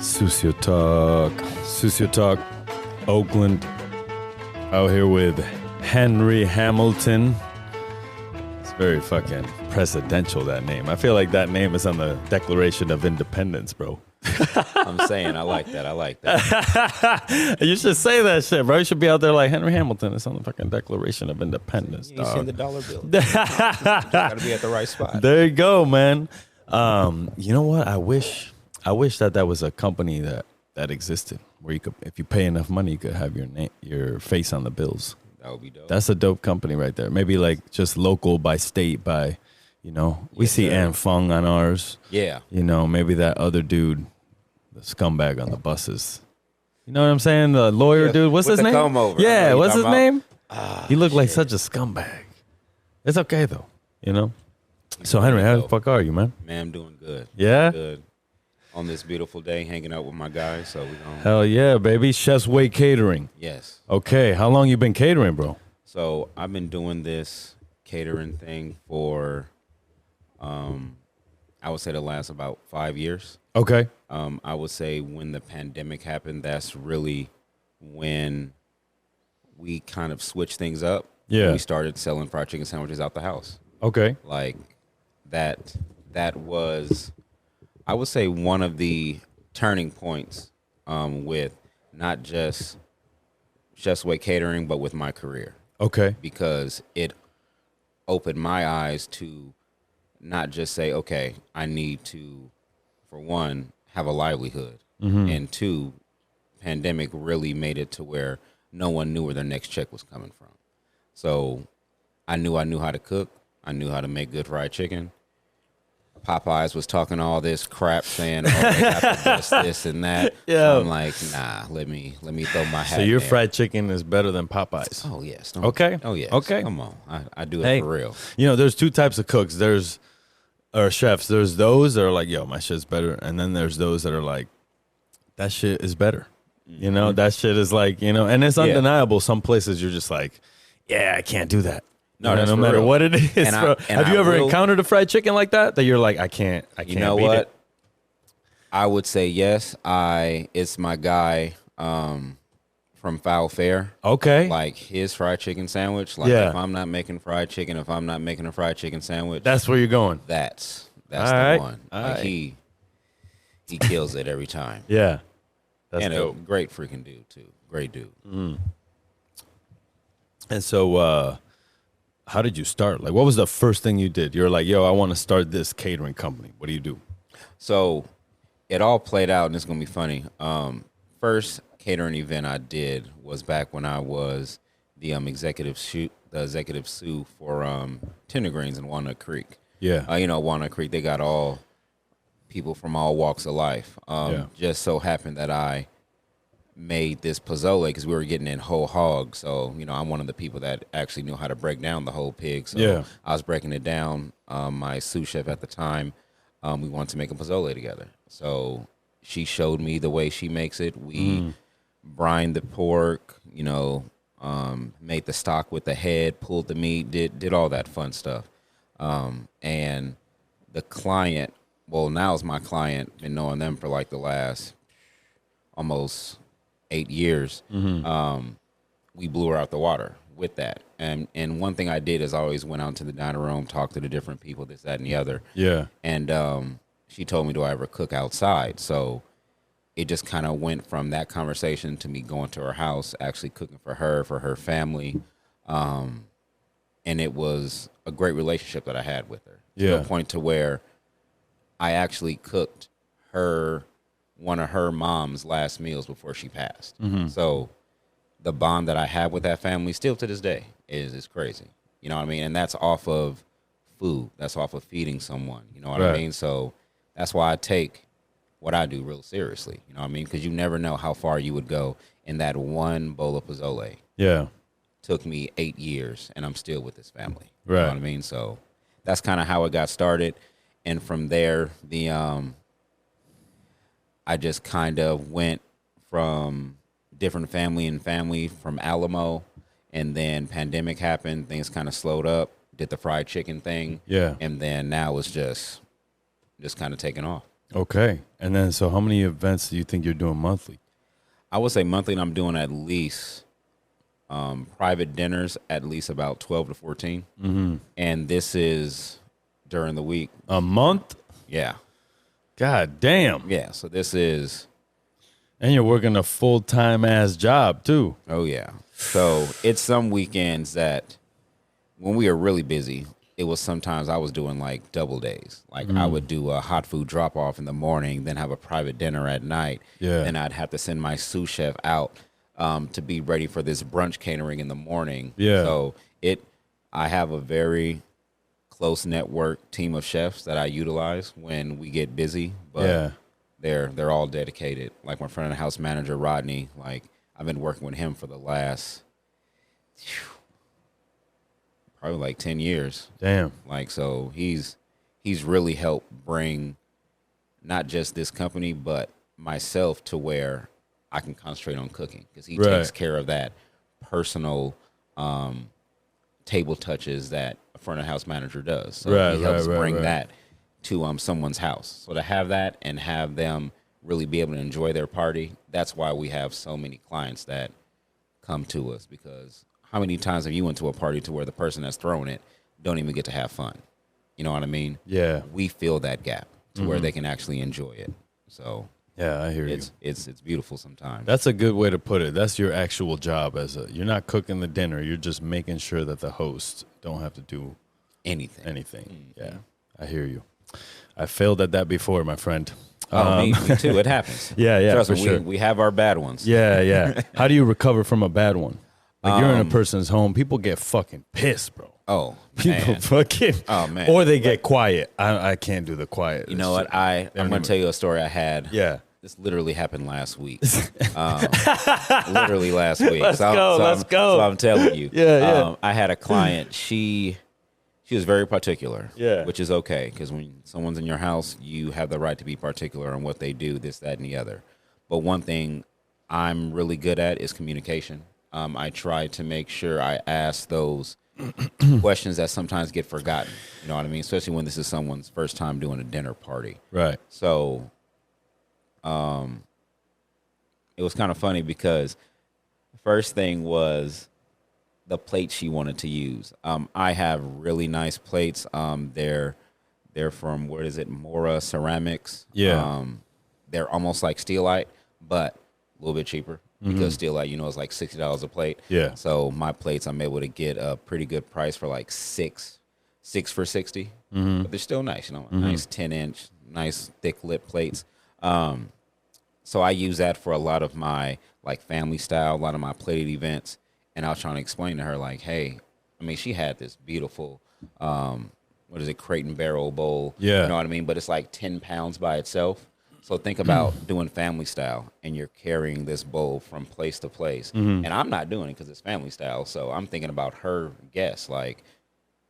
Susio Talk, Oakland. Out here with Henry Hamilton. It's very fucking presidential, that name. I feel like that name is on the Declaration of Independence, bro. I'm saying I like that. You should say that shit, bro. You should be out there like Henry Hamilton. It's on the fucking Declaration of Independence, You dog. seen the dollar bill. Gotta be at the right spot. There you go, man. You know what? I wish that was a company that existed where you could, if you pay enough money, you could have your face on the bills. That would be dope. That's a dope company right there. Maybe like just local by state by, we Yes, see sir. Ann Fung on ours. Yeah. Maybe that other dude, the scumbag on the buses. You know what I'm saying? The lawyer Yeah, dude. What's with his the name? comb over. I know Yeah, who what's you're his talking name? He looked like such a scumbag. It's okay though, So Henry, how the fuck are you, man? Man, I'm doing good. Yeah? Good. On this beautiful day, hanging out with my guys. So we're going. Hell yeah, baby. Chef's Way Catering. Yes. Okay, how long you been catering, bro? So I've been doing this catering thing for, I would say the last about 5 years. Okay. I would say when the pandemic happened, that's really when we kind of switched things up. Yeah. We started selling fried chicken sandwiches out the house. Okay. Like that was, I would say, one of the turning points with not just Chef's Way Catering, but with my career. Okay. Because it opened my eyes to not just say, okay, I need to, for one, have a livelihood. And two, pandemic really made it to where no one knew where their next check was coming from. So I knew how to cook. I knew how to make good fried chicken. Popeyes was talking all this crap saying, oh, they got the best this and that. Yeah. I'm like, nah, let me throw my hat So your there. fried chicken is better than Popeyes. Oh, yes. Okay. Oh, yes. Okay. Come on. I do it Hey. for real. There's two types of cooks. Or chefs. There's those that are like, yo, my shit's better. And then there's those that are like, that shit is better. That shit is like, and it's undeniable. Some places you're just like, yeah, I can't do that. No, that's no for matter real. what it is. And bro. Have you ever will- encountered a fried chicken like that you're like, I can't You know beat what? it? I would say yes. It's my guy from Foul Fare. Okay. Like his fried chicken sandwich. Like Yeah. if I'm not making fried chicken, if I'm not making a fried chicken sandwich, That's where you're going. that's All the right. one. All Like right. he kills it every time. Yeah. That's And dope. a great freaking dude too. Great dude. And so, how did you start? Like, what was the first thing you did? You're like, yo, I want to start this catering company. What do you do? So it all played out, and it's gonna be funny. First catering event I did was back when I was the executive sous for Tender Greens in Walnut Creek. Yeah. Walnut Creek, they got all people from all walks of life. Yeah. Just so happened that I made this pozole because we were getting in whole hog. So, I'm one of the people that actually knew how to break down the whole pig. So Yeah. I was breaking it down. My sous chef at the time, we wanted to make a pozole together. So she showed me the way she makes it. We brined the pork, made the stock with the head, pulled the meat, did all that fun stuff. And the client, well, now it's my client, been knowing them for like the last almost 8 years. We blew her out the water with that. And one thing I did is I always went out to the dining room, talked to the different people, this, that, and the other. Yeah. And she told me, do I ever cook outside? So it just kind of went from that conversation to me going to her house, actually cooking for her family. And it was a great relationship that I had with her. To Yeah. the point to where I actually cooked one of her mom's last meals before she passed. So the bond that I have with that family still to this day is crazy. You know what I mean? And that's off of food. That's off of feeding someone. You know what I Right. mean? So that's why I take what I do real seriously. You know what I mean? Because you never know how far you would go in that one bowl of pozole. Yeah. Took me 8 years, and I'm still with this family. You Right. know what I mean? So that's kind of how it got started. And from there, I just kind of went from different family from Alamo, and then pandemic happened. Things kind of slowed up. Did the fried chicken thing. Yeah. And then now it's just kind of taking off. Okay. And then, so how many events do you think you're doing monthly? I would say monthly, and I'm doing at least private dinners, at least about 12 to 14. Mm-hmm. And this is during the week. A month? Yeah. God damn. Yeah. So this is. And you're working a full-time ass job too. Oh, yeah. So it's some weekends that when we are really busy, it was sometimes I was doing like double days. Like I would do a hot food drop off in the morning, then have a private dinner at night. Yeah. Then I'd have to send my sous chef out to be ready for this brunch catering in the morning. Yeah. So I have a very close network team of chefs that I utilize when we get busy. But Yeah. they're all dedicated. Like my front of the house manager, Rodney, like I've been working with him for the last probably like 10 years. Damn. Like, so he's really helped bring not just this company, but myself to where I can concentrate on cooking, because he takes care of that personal table touches that a front of house manager does. So he helps bring that to someone's house. So to have that and have them really be able to enjoy their party, that's why we have so many clients that come to us, because how many times have you went to a party to where the person that's throwing it don't even get to have fun? You know what I mean? Yeah. We fill that gap to where they can actually enjoy it. So yeah, I hear you. It's beautiful sometimes. That's a good way to put it. That's your actual job you're not cooking the dinner. You're just making sure that the hosts don't have to do anything. Mm-hmm. Yeah, I hear you. I failed at that before, my friend. Oh, me too. It happens. Yeah, Trust for me, sure. we have our bad ones. Yeah. How do you recover from a bad one? Like you're in a person's home, people get fucking pissed, bro. Oh, People man. fucking. Oh, man. Or they get quiet. I can't do the quiet. You know what? I'm going to tell you a story I had. Yeah. This literally happened last week. Literally last week. Let's go. So I'm telling you. Yeah. I had a client. She was very particular. Yeah. Which is okay, because when someone's in your house, you have the right to be particular on what they do, this, that, and the other. But one thing I'm really good at is communication. I try to make sure I ask those questions that sometimes get forgotten. You know what I mean? Especially when this is someone's first time doing a dinner party. Right. So it was kind of funny, because the first thing was the plate she wanted to use. I have really nice plates. They're from, where is it? Mora Ceramics. Yeah. They're almost like Steelite, but a little bit cheaper, because Steelite, is like $60 a plate. Yeah. So my plates, I'm able to get a pretty good price for like six for $60. But they're still nice, nice 10-inch, nice thick lip plates. So I use that for a lot of my like family style, a lot of my plated events. And I was trying to explain to her, like, hey, she had this beautiful, crate and barrel bowl. Yeah. You know what I mean? But it's like 10 pounds by itself. So think about doing family style, and you're carrying this bowl from place to place. And I'm not doing it because it's family style. So I'm thinking about her guests. Like,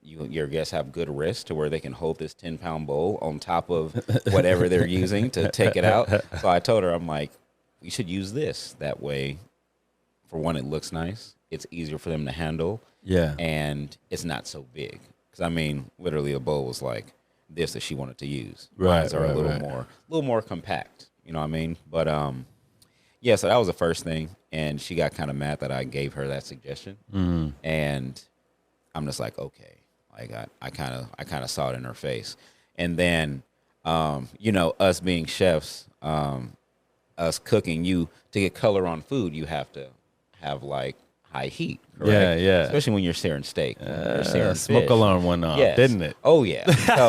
your guests have good wrists to where they can hold this 10-pound bowl on top of whatever they're using to take it out. So I told her, I'm like, we should use this. That way, for one, it looks nice. It's easier for them to handle. Yeah. And it's not so big. Because, literally a bowl was like this that she wanted to use. Right. Mines are a little more compact. You know what I mean? But, yeah, so that was the first thing. And she got kind of mad that I gave her that suggestion. And I'm just like, okay. Like I kind of saw it in her face. And then, us being chefs, us cooking, to get color on food, you have to have like high heat, correct? Yeah. Especially when you're searing steak. You're searing smoke fish. alarm went off, didn't it? Oh yeah. So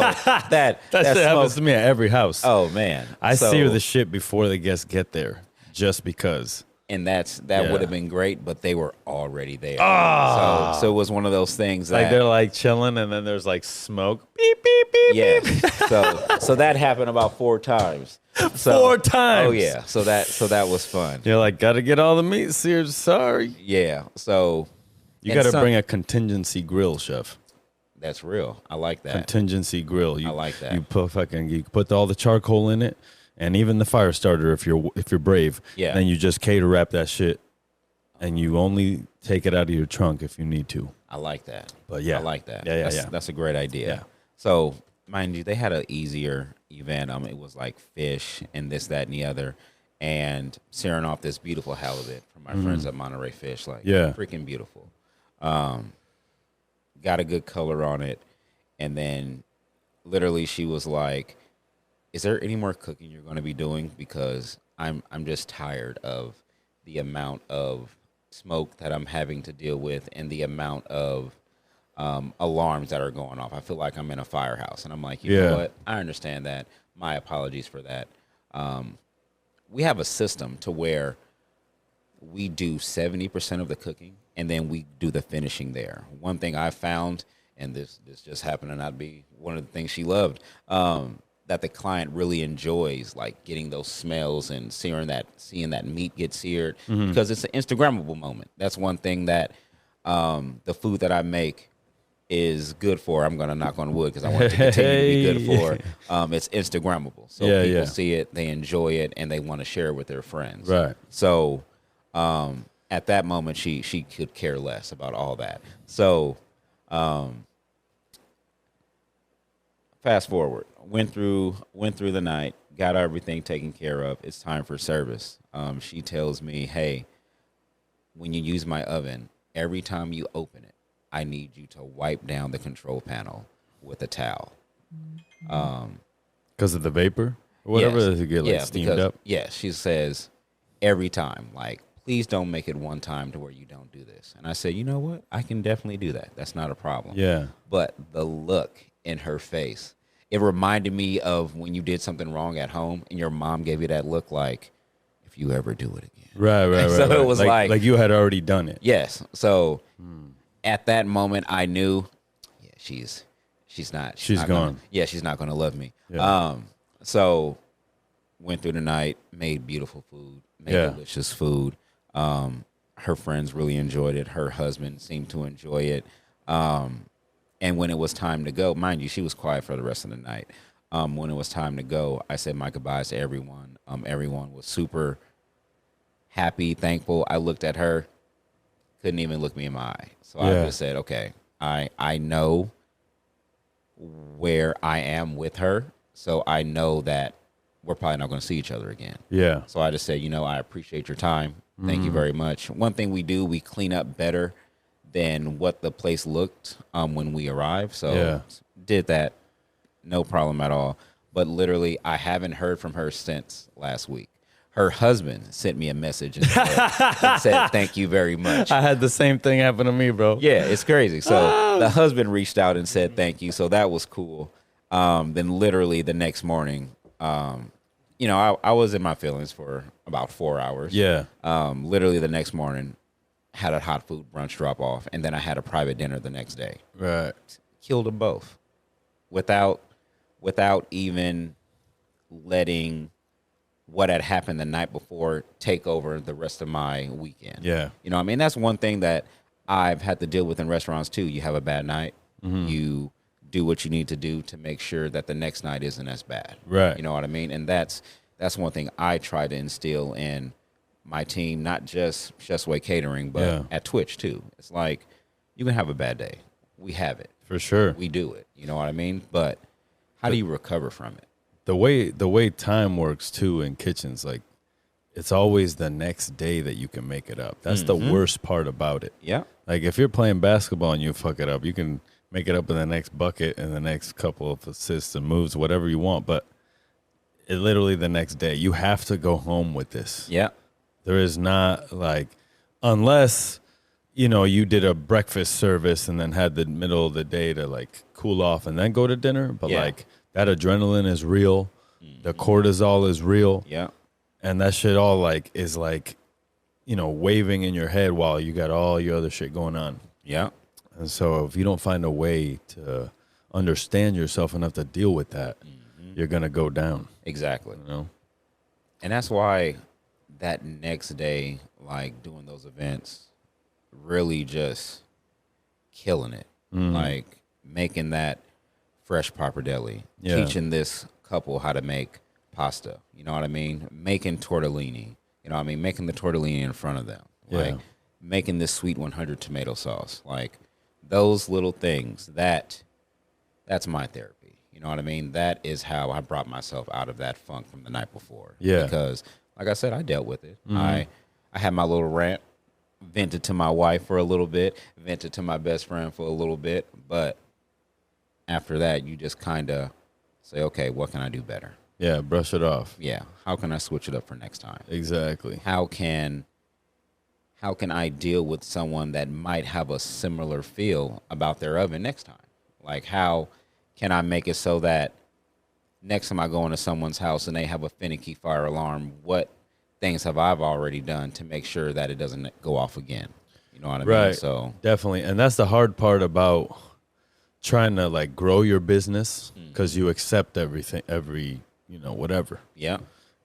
that shit happens to me at every house. Oh man. I sear the shit before the guests get there, just because. And that would have been great, but they were already there. Oh. So it was one of those things that, like, they're like chilling, and then there's like smoke. Beep beep beep. Yeah. Beep. So that happened about 4 times. So, 4 times. Oh yeah. So that was fun. You're like, gotta get all the meat seared. Sorry. Yeah. So you gotta bring a contingency grill, chef. That's real. I like that. Contingency grill. I like that. You put all the charcoal in it. And even the fire starter, if you're brave, then you just cater wrap that shit, and you only take it out of your trunk if you need to. I like that. But yeah, I like that. Yeah. That's a great idea. Yeah. So mind you, they had an easier event. It was like fish and this, that, and the other, and searing off this beautiful halibut from my friends at Monterey Fish. Like, Yeah. freaking beautiful. Got a good color on it, and then literally she was like, "Is there any more cooking you're going to be doing? Because I'm just tired of the amount of smoke that I'm having to deal with and the amount of alarms that are going off. I feel like I'm in a firehouse." And I'm like, you know what? I understand that. My apologies for that. We have a system to where we do 70% of the cooking and then we do the finishing there. One thing I found, and this just happened to not be one of the things she loved, that the client really enjoys, like getting those smells and seeing that meat get seared, because it's an Instagrammable moment. That's one thing that the food that I make is good for. I'm going to knock on wood because I want it to continue to be good for. It's Instagrammable. So people see it, they enjoy it, and they want to share it with their friends. Right. So at that moment, she could care less about all that. So fast forward, went through the night, got everything taken care of. It's time for service. She tells me, "Hey, when you use my oven, every time you open it, I need you to wipe down the control panel with a towel." Because of the vapor? Or whatever, does it get like steamed up? Yeah, she says every time, like, please don't make it one time to where you don't do this. And I said, you know what? I can definitely do that. That's not a problem. Yeah. But the look in her face, it reminded me of when you did something wrong at home and your mom gave you that look like, if you ever do it again. Right. So it was like you had already done it. Yes. So at that moment, I knew, yeah, she's not. She's not gone. She's not going to love me. Yeah. So went through the night, made beautiful food, made delicious food. Her friends really enjoyed it. Her husband seemed to enjoy it. And when it was time to go, mind you, she was quiet for the rest of the night. When it was time to go, I said my goodbyes to everyone. Everyone was super happy, thankful. I looked at her, couldn't even look me in my eye. So I just said, okay, I know where I am with her, so I know that we're probably not going to see each other again. Yeah. So I just said, I appreciate your time. Thank you very much. One thing we do, we clean up better than what the place looked when we arrived. So did that, no problem at all. But literally, I haven't heard from her since last week. Her husband sent me a message and said, thank you very much. I had the same thing happen to me, bro. Yeah, it's crazy. So the husband reached out and said thank you. So that was cool. Then literally the next morning, I was in my feelings for about 4 hours. Yeah. Literally the next morning, had a hot food brunch drop off, and then I had a private dinner the next day. Right. Killed them both without even letting what had happened the night before take over the rest of my weekend. Yeah. That's one thing that I've had to deal with in restaurants too. You have a bad night, you do what you need to do to make sure that the next night isn't as bad. Right. You know what I mean? And that's one thing I try to instill in my team, not just Chef's Way Catering, but at Twitch too. It's like, you can have a bad day. We have it. For sure. We do it. You know what I mean? But how do you recover from it? The way time works too in kitchens, like, it's always the next day that you can make it up. That's the worst part about it. Yeah. Like, if you're playing basketball and you fuck it up, you can make it up in the next bucket and the next couple of assists and moves, whatever you want. But it literally the next day, you have to go home with this. Yeah. There is not, like, unless, you did a breakfast service and then had the middle of the day to, like, cool off and then go to dinner. But, like, that adrenaline is real. The cortisol is real. Yeah. And that shit all, like, is, like, waving in your head while you got all your other shit going on. Yeah. And so if you don't find a way to understand yourself enough to deal with that, you're going to go down. Exactly. And that's why that next day, like, doing those events, really just killing it. Like, making that fresh pappardelle, teaching this couple how to make pasta, you know what I mean? Making tortellini, you know what I mean? Making the tortellini in front of them. Like, making this sweet 100 tomato sauce. Like, those little things, that's my therapy. You know what I mean? That is how I brought myself out of that funk from the night before. Yeah. Because, like I said, I dealt with it. I had my little rant, vented to my wife for a little bit, vented to my best friend for a little bit. But after that, you just kind of say, okay, what can I do better? Yeah, brush it off. Yeah. How can I switch it up for next time? Exactly. How can I deal with someone that might have a similar feel about their oven next time? Like, how can I make it so that next time I go into someone's house and they have a finicky fire alarm, what things have I already done to make sure that it doesn't go off again? You know what I mean? Right. So definitely. And that's the hard part about trying to like grow your business, because you accept everything, whatever. yeah.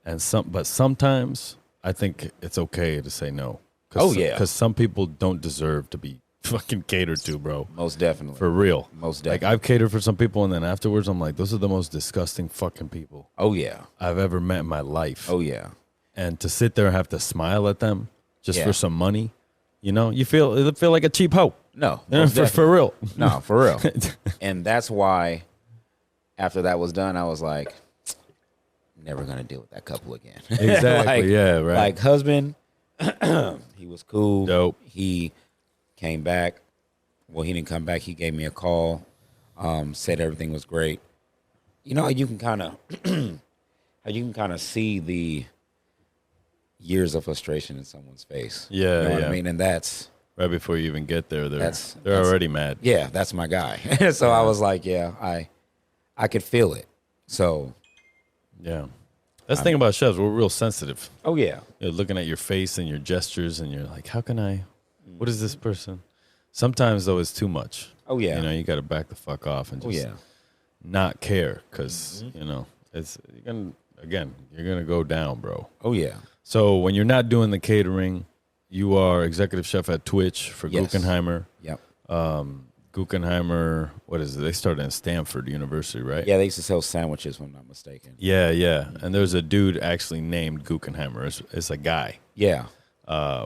And but sometimes I think it's okay to say no. Oh, yeah. Because some people don't deserve to be fucking catered to, bro. Most definitely. For real. Most Like, definitely. I've catered for some people, and then afterwards I'm like, those are the most disgusting fucking people Oh yeah. I've ever met in my life. Oh yeah. And to sit there and have to smile at them just Yeah. for some money, you feel like a cheap hoe. No. most definitely. For real. No, for real. And that's why after that was done, I was like, never gonna deal with that couple again. Exactly. Yeah, right. Like, husband, he was cool. Dope. He came back. Well, he didn't come back. He gave me a call, said everything was great. You know, you can kind of see the years of frustration in someone's face. Yeah, you know what yeah. I mean? And that's Right before you even get there, they're That's- already mad. yeah, that's my guy. So I was like, yeah, I could feel it. So, Yeah. That's the thing about chefs. We're real sensitive. oh yeah, You're looking at your face and your gestures, and you're like, how can I? What is this person? Sometimes, though, it's too much. oh yeah, You got to back the fuck off and oh just yeah, not care, because, it's, you're going to go down, bro. oh yeah. So when you're not doing the catering, you are executive chef at Twitch for Yes. Guggenheimer. Yep. Guggenheimer, what is it? They started in Stanford University, right? Yeah, they used to sell sandwiches, if I'm not mistaken. Yeah, yeah. And there's a dude actually named Guggenheimer. It's a guy, Yeah,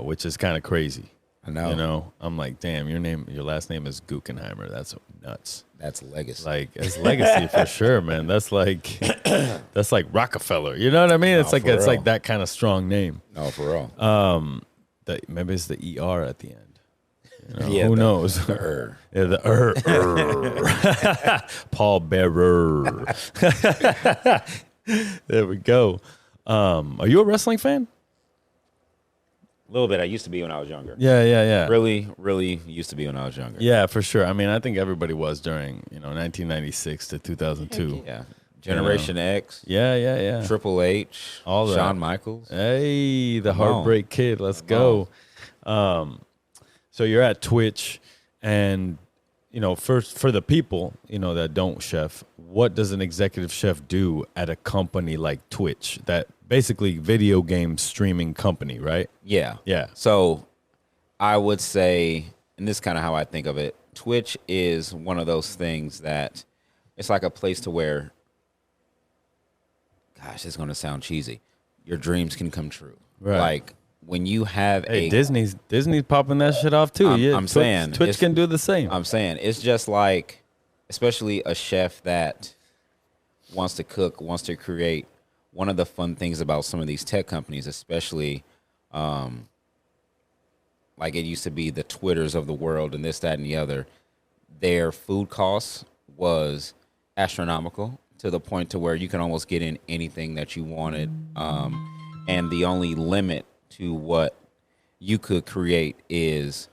which is kind of crazy. I know. I'm like, damn, your last name is Guggenheimer. That's nuts. That's legacy. Like, it's legacy for sure, man. That's like Rockefeller. You know what I mean? It's No, like for real. like that kind of strong name. No, for real. Maybe it's the ER at the end. Yeah, Who knows? the Yeah, Paul Bearer. There we go. Are you a wrestling fan? A little bit. I used to be when I was younger. Yeah. Really, really used to be when I was younger. Yeah, for sure. I mean, I think everybody was during 1996 to 2002. Yeah. Generation X, Yeah. Triple H, All that. Shawn Michaels. Hey, the Come on. Heartbreak Kid. Let's go. So you're at Twitch, and first for the people that don't chef, what does an executive chef do at a company like Twitch, that basically video game streaming company, right? Yeah. Yeah. So I would say, and this is kind of how I think of it, Twitch is one of those things that it's like a place to where, gosh, it's going to sound cheesy, your dreams can come true. Right. Like when you have Hey, Disney's popping that shit off too. I'm saying, Twitch it's- can do the same. I'm saying it's just like, especially a chef that wants to cook, wants to create. One of the fun things about some of these tech companies, especially like it used to be the Twitters of the world and this, that, and the other, their food costs was astronomical to the point to where you can almost get in anything that you wanted. And the only limit to what you could create is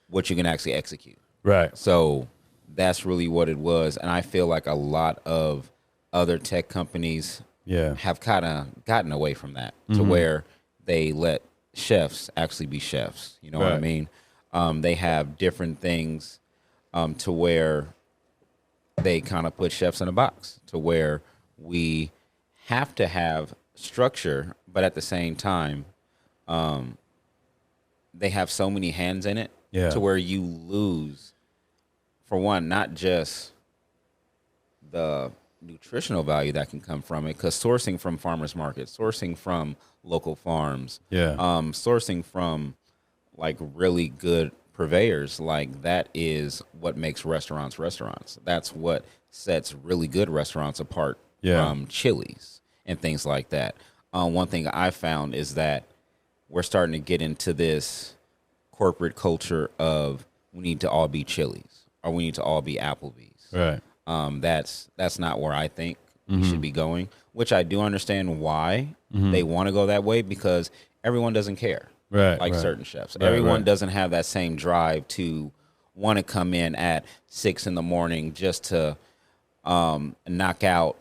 what you can actually execute. Right. So that's really what it was. And I feel like a lot of other tech companies Yeah. have kind of gotten away from that to where they let chefs actually be chefs. You know what I Right. mean? They have different things to where they kind of put chefs in a box to where we have to have structure, but at the same time, they have so many hands in it Yeah. to where you lose, for one, not just the nutritional value that can come from it, because sourcing from farmers markets, sourcing from local farms, Yeah. sourcing from like really good purveyors, like that is what makes restaurants. That's what sets really good restaurants apart from Chili's and things like that. One thing I found is that we're starting to get into this corporate culture of we need to all be Chili's or we need to all be Applebee's. Right. That's not where I think we should be going, which I do understand why they want to go that way, because everyone doesn't care. Right. Like right. certain chefs. Right, Everyone right. doesn't have that same drive to want to come in at 6 a.m. just to knock out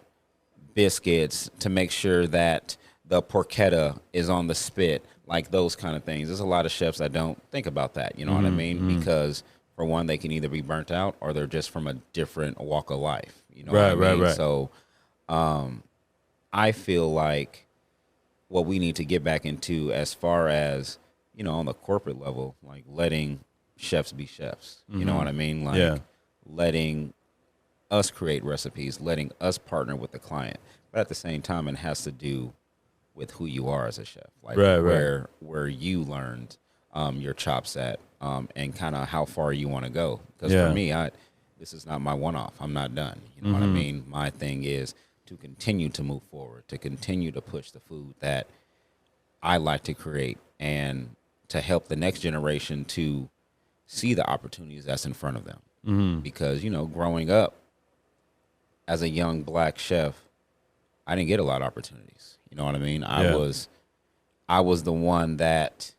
biscuits, to make sure that the porchetta is on the spit, like those kind of things. There's a lot of chefs that don't think about that, you know what I mean? Because for one, they can either be burnt out or they're just from a different walk of life, you know what I mean? Right. So I feel like what we need to get back into, as far as, you know, on the corporate level, like letting chefs be chefs, you know what I mean? Like letting us create recipes, letting us partner with the client. But at the same time, it has to do with who you are as a chef, like where you learned your chops at, and kind of how far you want to go. Because for me, this is not my one-off. I'm not done. You know what I mean? My thing is to continue to move forward, to continue to push the food that I like to create, and to help the next generation to see the opportunities that's in front of them. Because, you know, growing up as a young black chef, I didn't get a lot of opportunities. You know what I mean? I was the one that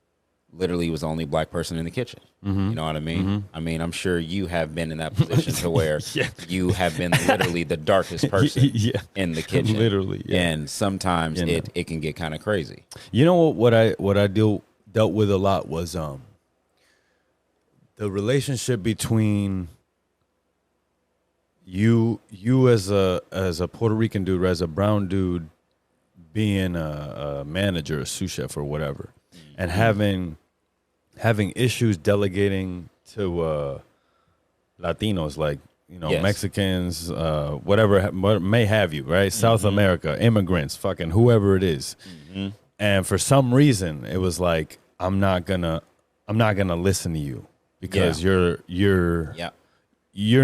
literally was the only black person in the kitchen. You know what I mean? I mean, I'm sure you have been in that position to where you have been literally the darkest person in the kitchen. Literally. Yeah. And sometimes it can get kind of crazy. You know what I dealt with a lot was the relationship between you as a Puerto Rican dude, or as a brown dude, being a manager, a sous chef or whatever, and having issues delegating to Latinos, like, you know, Mexicans, whatever may have you, right? South America, immigrants, fucking whoever it is. And for some reason, it was like, I'm not gonna listen to you because you're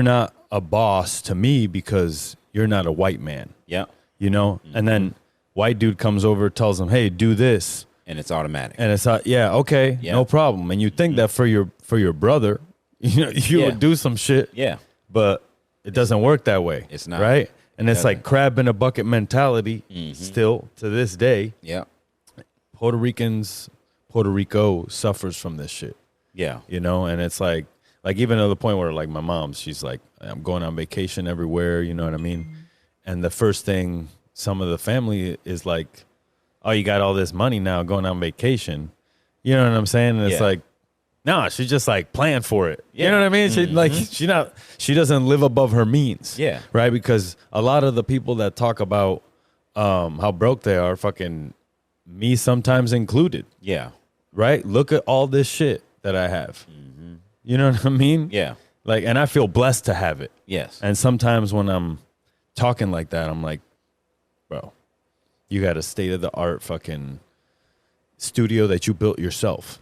not a boss to me because you're not a white man. Yeah. You know? And then white dude comes over, tells him, hey, do this. And it's automatic. And it's okay, no problem. And you think that for your brother, you know, you would do some shit. Yeah. But it doesn't work that way. It's not. Right? And it's like crab in a bucket mentality still to this day. Yeah. Puerto Rico suffers from this shit. Yeah. You know, and it's like even to the point where, like, my mom, she's like, I'm going on vacation everywhere, you know what I mean? And the first thing some of the family is like, oh, you got all this money now going on vacation. You know what I'm saying? And it's like, no, she's just like playing for it. You know what I mean? She doesn't live above her means. Yeah. Right? Because a lot of the people that talk about how broke they are, fucking me sometimes included. Yeah. Right? Look at all this shit that I have. You know what I mean? Yeah. Like, and I feel blessed to have it. Yes. And sometimes when I'm talking like that, I'm like, bro, you got a state-of-the-art fucking studio that you built yourself,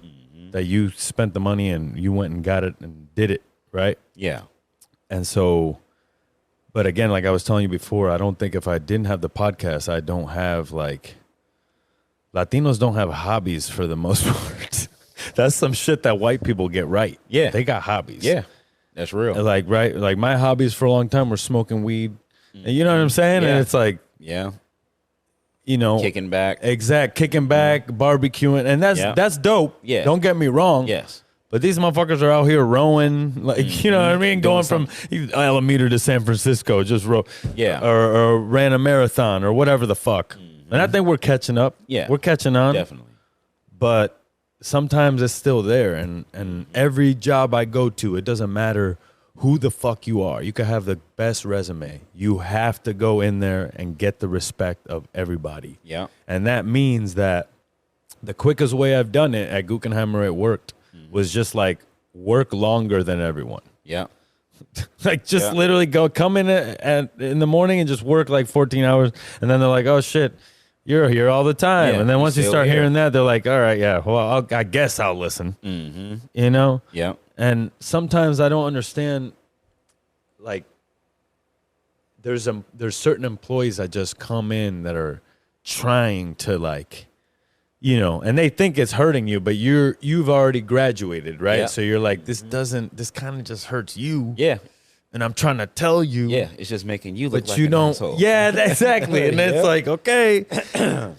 that you spent the money and you went and got it and did it, right? Yeah. And so, but again, like I was telling you before, I don't think if I didn't have the podcast, I don't have, like, Latinos don't have hobbies for the most part. That's some shit that white people get right. Yeah. They got hobbies. Yeah. That's real. Like, right? Like, my hobbies for a long time were smoking weed. And you know what I'm saying? Yeah. And it's like, yeah, you know, kicking back, barbecuing, and that's dope. Yeah, don't get me wrong. Yes, but these motherfuckers are out here rowing, like, you know what I mean, going from Alameda to San Francisco, just or ran a marathon or whatever the fuck. And I think we're catching up. Yeah, we're catching on, definitely. But sometimes it's still there, and every job I go to, it doesn't matter who the fuck you are. You could have the best resume. You have to go in there and get the respect of everybody. Yeah. And that means that the quickest way I've done it at Guggenheimer, it worked, was just like work longer than everyone. Yeah. Like just literally come in in the morning and just work like 14 hours. And then they're like, oh shit, you're here all the time. And then once you start hearing that, they're like, all right, yeah, well, I guess I'll listen. You know? Yeah. And sometimes I don't understand, like, there's certain employees that just come in that are trying to, like, you know, and they think it's hurting you, but you've already graduated, right? Yeah. So you're like, this kind of just hurts you. Yeah. And I'm trying to tell you. Yeah. It's just making you look But like you an don't. asshole. Yeah, exactly. And it's like, okay.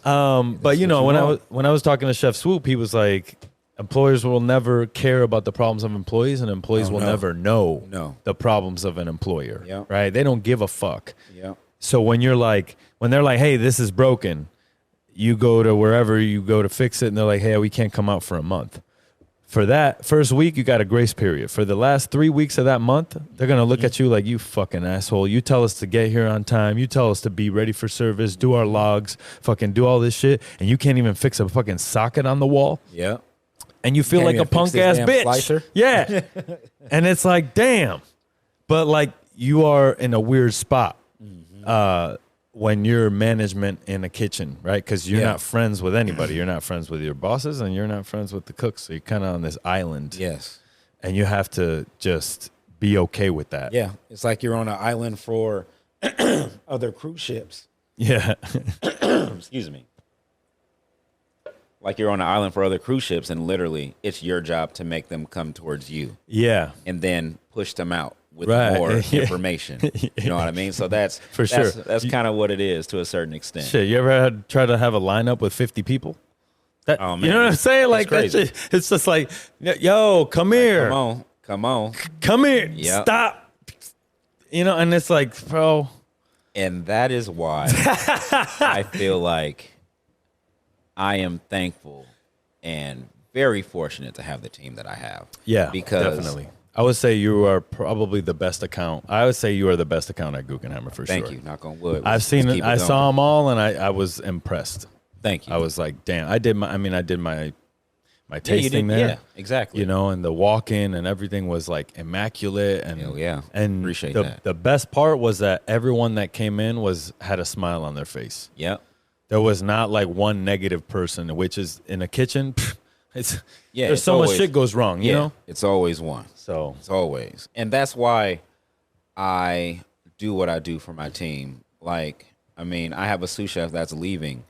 But you know, when I was talking to Chef Swoop, he was like, employers will never care about the problems of employees, and employees will never know the problems of an employer. Yeah. Right? They don't give a fuck. Yeah. So when they're like, hey, this is broken, you go to wherever you go to fix it, and they're like, hey, we can't come out for a month. For that first week, you got a grace period. For the last 3 weeks of that month, they're going to look at you like, you fucking asshole. You tell us to get here on time. You tell us to be ready for service, do our logs, fucking do all this shit, and you can't even fix a fucking socket on the wall. Yeah. And you feel Can't like a even fix punk this ass damn bitch. slicer. Yeah. And it's like, damn. But like, you are in a weird spot when you're management in a kitchen, right? Because you're not friends with anybody. You're not friends with your bosses, and you're not friends with the cooks. So you're kind of on this island. Yes. And you have to just be okay with that. Yeah. It's like you're on an island for other cruise ships. Yeah. Excuse me. Like you're on an island for other cruise ships, and literally it's your job to make them come towards you. Yeah. And then push them out with Right. more information. You know what I mean? So that's sure. That's kind of what it is to a certain extent. Shit, you ever try to have a lineup with 50 people? That, Oh, man. you know what I'm saying? Like, that crazy. shit, it's just like, yo, come here. Come on. Come here. Yep. Stop. You know, and it's like, bro. And that is why I feel like I am thankful and very fortunate to have the team that I have. Yeah, because definitely. I would say you are probably the best account. I would say you are the best account at Guggenheimer for sure. Thank you. Knock on wood. I've seen it. I saw them all, and I was impressed. Thank you. I was like, damn. I did my tasting there. Yeah, exactly. You know, and the walk-in and everything was like immaculate. And Hell yeah. and Appreciate the, that. The best part was that everyone that came in had a smile on their face. Yep. There was not like one negative person, which is in a kitchen. There's it's so much always- shit goes wrong, you know? It's always one. So It's always. And that's why I do what I do for my team. Like, I mean, I have a sous chef that's leaving.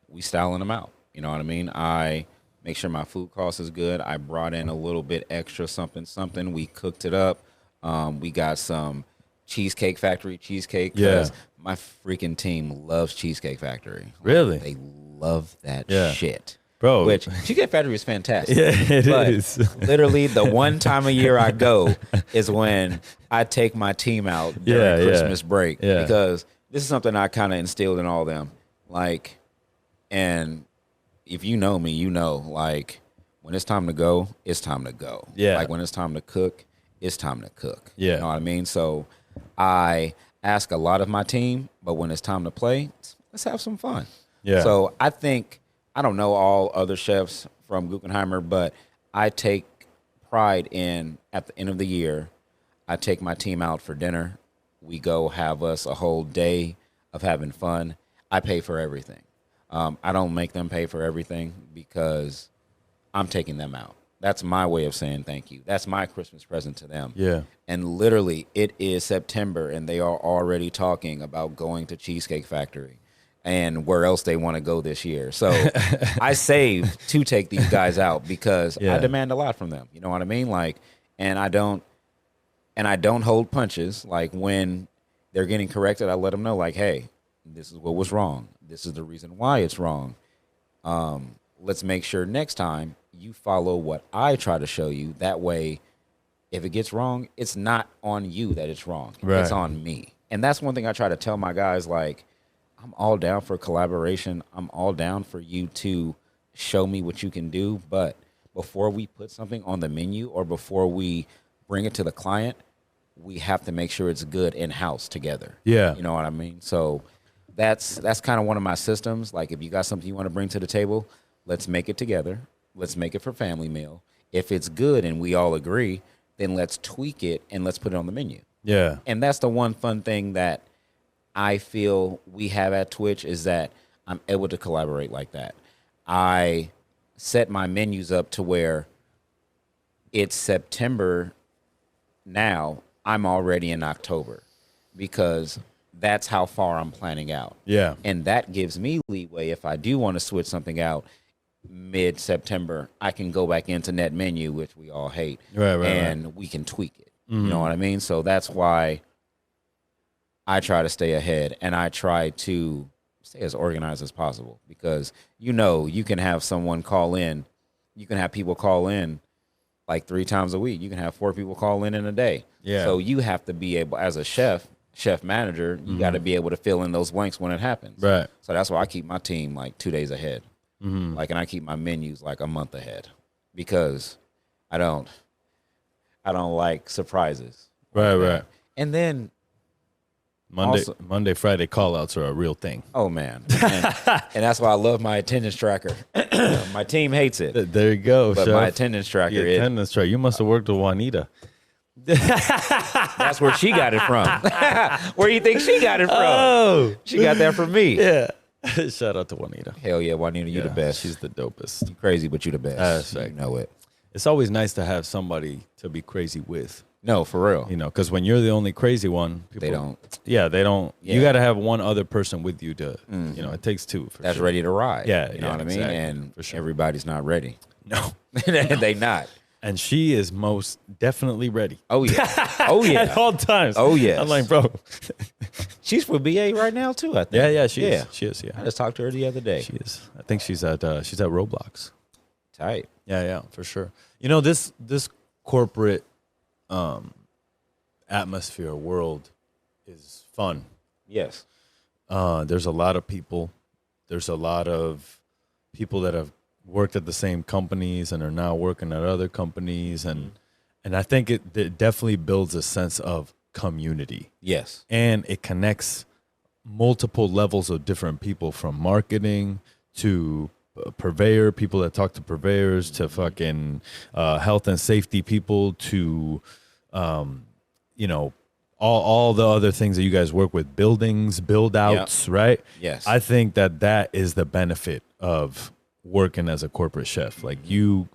We styling them out. You know what I mean? I make sure my food cost is good. I brought in a little bit extra something. We cooked it up. We got some Cheesecake Factory cheesecake. 'Cause my freaking team loves Cheesecake Factory. Really? They love that shit. Bro. Which Cheesecake Factory is fantastic. Yeah, it But is. literally, the one time a year I go is when I take my team out during Christmas break. Yeah. Because this is something I kind of instilled in all of them. Like, and if you know me, you know, like, when it's time to go, it's time to go. Yeah. Like, when it's time to cook, it's time to cook. Yeah. You know what I mean? So I ask a lot of my team, but when it's time to play, let's have some fun. Yeah. So I think, I don't know all other chefs from Guggenheimer, but I take pride in, at the end of the year, I take my team out for dinner. We go have us a whole day of having fun. I pay for everything. I don't make them pay for everything because I'm taking them out. That's my way of saying thank you. That's my Christmas present to them. Yeah. And literally, it is September, and they are already talking about going to Cheesecake Factory and where else they want to go this year. So I saved to take these guys out because I demand a lot from them. You know what I mean? Like, and I don't hold punches. Like, when they're getting corrected, I let them know, like, hey, this is what was wrong. This is the reason why it's wrong. Let's make sure next time you follow what I try to show you. That way, if it gets wrong, it's not on you that it's wrong. Right. It's on me. And that's one thing I try to tell my guys, like, I'm all down for collaboration. I'm all down for you to show me what you can do. But before we put something on the menu or before we bring it to the client, we have to make sure it's good in-house together. Yeah. You know what I mean? So that's kind of one of my systems. Like, if you got something you want to bring to the table, let's make it together. Let's make it for family meal. If it's good and we all agree, then let's tweak it and let's put it on the menu. Yeah. And that's the one fun thing that I feel we have at Twitch is that I'm able to collaborate like that. I set my menus up to where it's September now. I'm already in October because that's how far I'm planning out. Yeah. And that gives me leeway if I do want to switch something out mid-September, I can go back into net menu, which we all hate, and we can tweak it. You know what I mean? So that's why I try to stay ahead, and I try to stay as organized as possible because, you know, you can have someone call in. You can have people call in like 3 times a week. You can have 4 people call in a day. Yeah. So you have to be able, as a chef manager, you got to be able to fill in those blanks when it happens. Right. So that's why I keep my team like 2 days ahead. Like, and I keep my menus like a month ahead because I don't like surprises. Right. And then Monday, Friday call outs are a real thing. oh man, and that's why I love my attendance tracker. My team hates it, There you go, but chef. my attendance tracker, Your attendance track. You must have worked with Juanita. that's where she got it from. Where do you think she got it from? Oh, She got that from me. yeah. Shout out to Juanita. Hell yeah, Juanita, you the best. She's the dopest. You crazy, but you the best. That's You right. know it. It's always nice to have somebody to be crazy with, No, for real. you know, because when you're the only crazy one, people, They don't. Yeah, they don't. Yeah. You got to have one other person with you to, you know, it takes 2 for That's sure. ready to ride. Yeah, you know yeah, what I mean. exactly, And for sure. everybody's not ready. No. They not. And she is most definitely ready. Oh yeah. Oh At yeah. all times. Oh, yes. I'm like, bro. She's for BA right now too. I think. Yeah, she is. She is, I yeah. just talked to her the other day. She is. I think she's at Roblox. Tight. Yeah, for sure. You know, this corporate atmosphere world is fun. Yes. There's a lot of people. There's a lot of people that have worked at the same companies and are now working at other companies, and I think it definitely builds a sense of community, Yes. and it connects multiple levels of different people, from marketing to purveyor, people that talk to purveyors, to fucking health and safety people, to you know, all the other things that you guys work with, buildings, build outs, right? Yes. I think that is the benefit of working as a corporate chef. Like you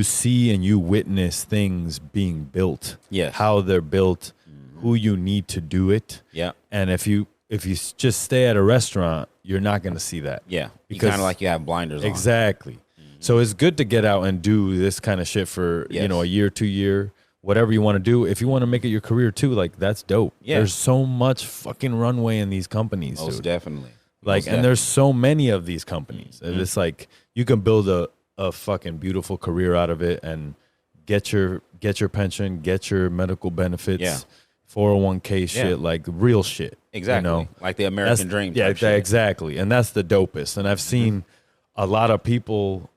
see and you witness things being built, Yes. how they're built, who you need to do it. Yeah. And if you just stay at a restaurant, you're not going to see that. Yeah. You Because- kind of like you have blinders on. Exactly. So it's good to get out and do this kind of shit for, you Yes. know, a year, 2 year, whatever you want to do. If you want to make it your career too, like that's dope. Yeah. There's so much fucking runway in these companies, Most dude. definitely. Like, Most and there's so many of these companies. And it's like you can build a fucking beautiful career out of it and get your pension, get your medical benefits, Yeah. 401k shit, Yeah. like real shit. Exactly. You know? Like the American dream. Yeah, type shit. exactly. And that's the dopest. And I've seen a lot of people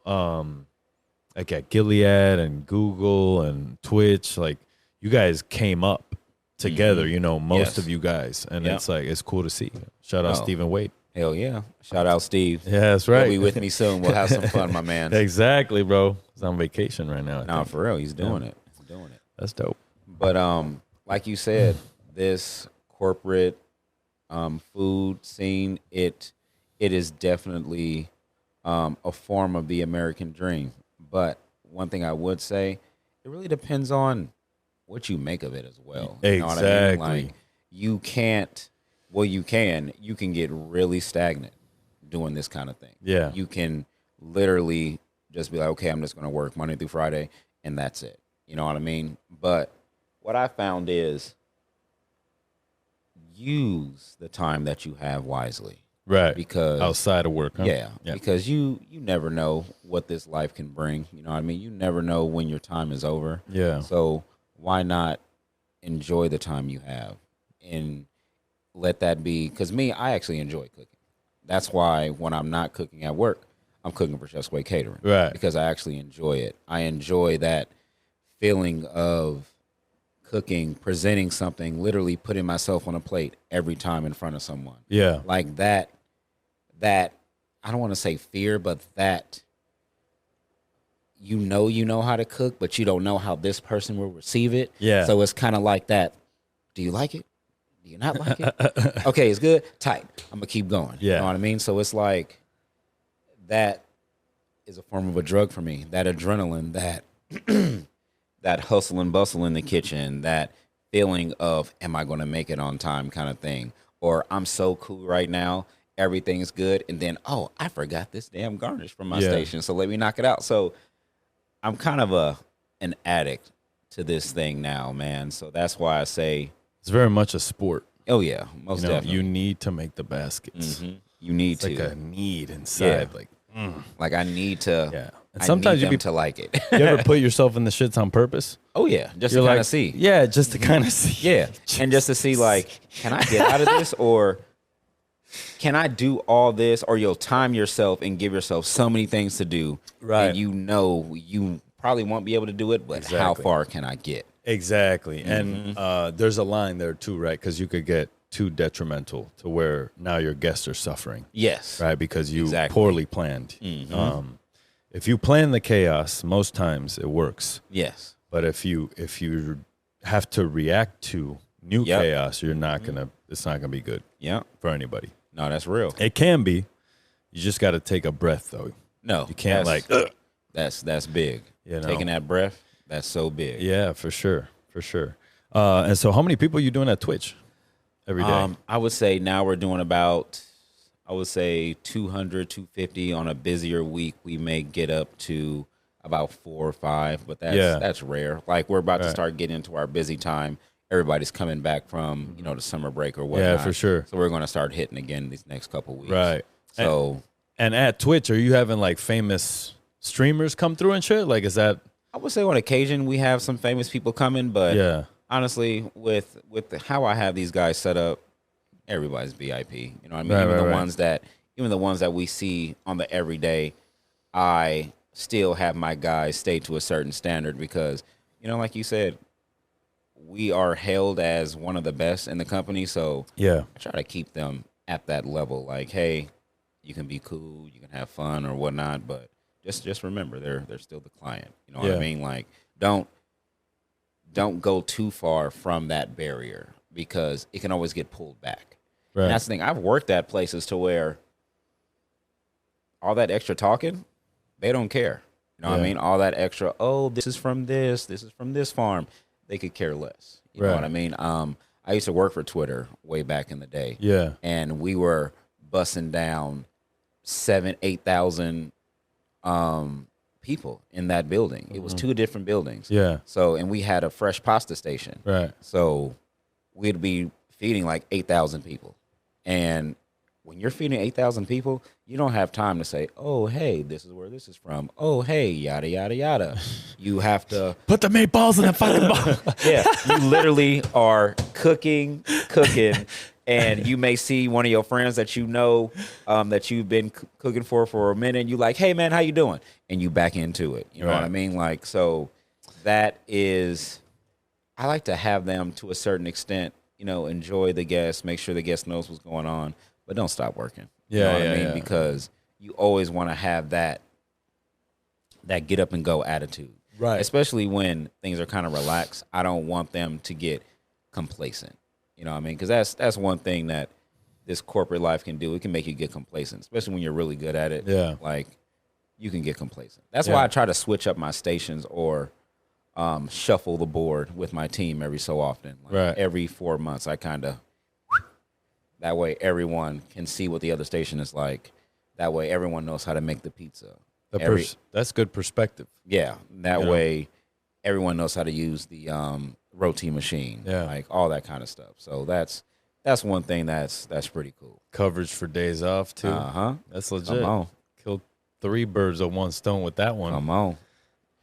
like at Gilead and Google and Twitch, like you guys came up together, you know, most Yes. of you guys. And Yeah. it's like, it's cool to see. Shout out Oh. Stephen Wade. Hell yeah. Shout out Steve. Yeah, that's You'll right. be with me soon. We'll have some fun, my man. Exactly, bro. He's on vacation right now. I No, think. for real. He's doing it. He's doing it. That's dope. But like you said, this corporate food scene, it is definitely a form of the American dream. But one thing I would say, it really depends on what you make of it as well. You know what I mean? Exactly. Like you can't, well, you can get really stagnant doing this kind of thing. Yeah. You can literally just be like, okay, I'm just going to work Monday through Friday, and that's it. You know what I mean? But what I found is use the time that you have wisely. Right. Because outside of work, huh? yeah, because you never know what this life can bring. You know what I mean? You never know when your time is over. Yeah. So why not enjoy the time you have and let that be? Because me, I actually enjoy cooking. That's why when I'm not cooking at work, I'm cooking for Chef's Way Catering. Right. Because I actually enjoy it. I enjoy that feeling of cooking, presenting something, literally putting myself on a plate every time in front of someone. Yeah. Like that I don't want to say fear, but that you know how to cook, but you don't know how this person will receive it. Yeah. So it's kind of like that. Do you like it? Do you not like it? Okay, it's good. Tight. I'm gonna keep going. Yeah. You know what I mean? So it's like that is a form of a drug for me. That adrenaline, that hustle and bustle in the kitchen, that feeling of am I going to make it on time kind of thing, or I'm so cool right now, everything's good, and then oh, I forgot this damn garnish from my station, so let me knock it out. So I'm kind of an addict to this thing now, man. So that's why I say it's very much a sport. Oh yeah, most definitely. You need to make the baskets. Mm-hmm. You need it's to. Like a need inside. Like I need to. Yeah. And sometimes you to like it. You ever put yourself in the shits on purpose? Oh yeah, just to kind of see. Yeah, just to kind of see. Yeah, and just to see like, can I get out of this, or can I do all this, or you'll time yourself and give yourself so many things to do, right? And you probably won't be able to do it, but how far can I get? Exactly, and there's a line there too, right? Because you could get too detrimental to where now your guests are suffering. Yes, right, because you poorly planned. If you plan the chaos, most times it works. Yes. But if you have to react to new chaos, you're not gonna. It's not gonna be good. Yeah. For anybody. No, that's real. It can be. You just got to take a breath, though. No, you can't That's big. You know? Taking that breath, that's so big. Yeah, for sure, for sure. And so, how many people are you doing at Twitch every day? I would say now we're doing about. I would say 200, 250 on a busier week. We may get up to about 4 or 5, but that's rare. Like we're about to start getting into our busy time. Everybody's coming back from, the summer break or whatnot. Yeah, for sure. So we're going to start hitting again these next couple of weeks. Right. So, and at Twitch, are you having like famous streamers come through and shit? Like, is that? I would say on occasion we have some famous people coming, but honestly, with how I have these guys set up, everybody's VIP. You know what I mean? Even the ones that we see on the everyday, I still have my guys stay to a certain standard because, like you said, we are hailed as one of the best in the company. So I try to keep them at that level. Like, hey, you can be cool, you can have fun or whatnot, but just remember they're still the client. You know what I mean? Like, don't go too far from that barrier because it can always get pulled back. Right. And that's the thing. I've worked at places to where all that extra talking, they don't care. You know what I mean? All that extra, this is from this farm. They could care less. You know what I mean? I used to work for Twitter way back in the day. Yeah. And we were busting down 8,000 people in that building. It was 2 different buildings. Yeah. So, and we had a fresh pasta station. Right. So we'd be feeding like 8,000 people. And when you're feeding 8,000 people, you don't have time to say, oh, hey, this is where this is from. Oh, hey, yada, yada, yada. You have to put the meatballs in the fucking bowl. Yeah, you literally are cooking, and you may see one of your friends that that you've been cooking for a minute, and you like, hey, man, how you doing? And you back into it. You know what I mean? Like, so that is, I like to have them to a certain extent, enjoy the guest, make sure the guest knows what's going on, but don't stop working. You know what I mean? Because you always want to have that get up and go attitude. Right. Especially when things are kind of relaxed. I don't want them to get complacent. You know what I mean? Because that's one thing that this corporate life can do. It can make you get complacent, especially when you're really good at it. Yeah. Like, you can get complacent. That's why I try to switch up my stations or shuffle the board with my team every so often. Like every 4 months, I kind of, that way everyone can see what the other station is like. That way everyone knows how to make the pizza. That's good perspective. Yeah. That way everyone knows how to use the roti machine. Yeah. Like all that kind of stuff. So that's one thing that's pretty cool. Coverage for days off too. That's legit. Come on. Killed 3 birds with 1 stone with that one. Come on.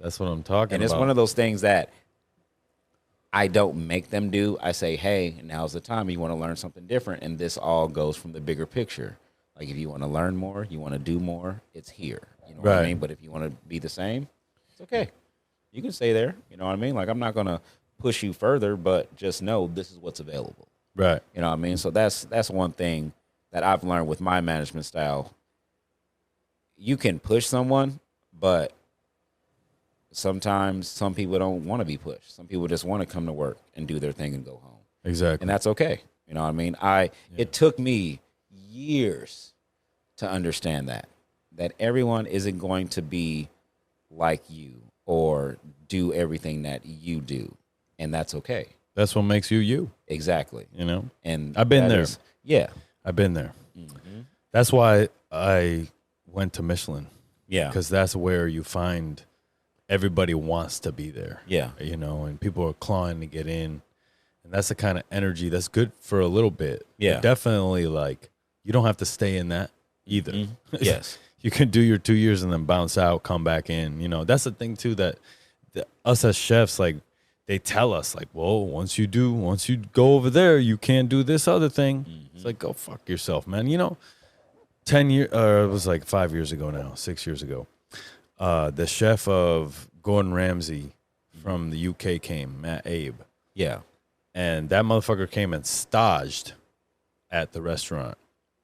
That's what I'm talking about. And it's one of those things that I don't make them do. I say, hey, now's the time. You want to learn something different. And this all goes from the bigger picture. Like, if you want to learn more, you want to do more, it's here. You know what I mean? But if you want to be the same, it's okay. You can stay there. You know what I mean? Like, I'm not going to push you further, but just know this is what's available. Right. You know what I mean? So that's one thing that I've learned with my management style. You can push someone, but sometimes some people don't want to be pushed. Some people just want to come to work and do their thing and go home. Exactly. And that's okay. You know what I mean? It took me years to understand that everyone isn't going to be like you or do everything that you do, and that's okay. That's what makes you you. Exactly. You know, And I've been there. Yeah. I've been there. That's why I went to Michelin. Yeah. Because that's where you find everybody wants to be there. Yeah. You know, and people are clawing to get in. And that's the kind of energy that's good for a little bit. Yeah. But definitely, like, you don't have to stay in that either. Yes. You can do your 2 years and then bounce out, come back in. You know, that's the thing, too, that us as chefs, like, they tell us, like, well, once you go over there, you can't do this other thing. It's like, go fuck yourself, man. You know, 10 years, it was like 5 years ago now, 6 years ago. The chef of Gordon Ramsay from the UK came, Matt Abe. Yeah. And that motherfucker came and staged at the restaurant.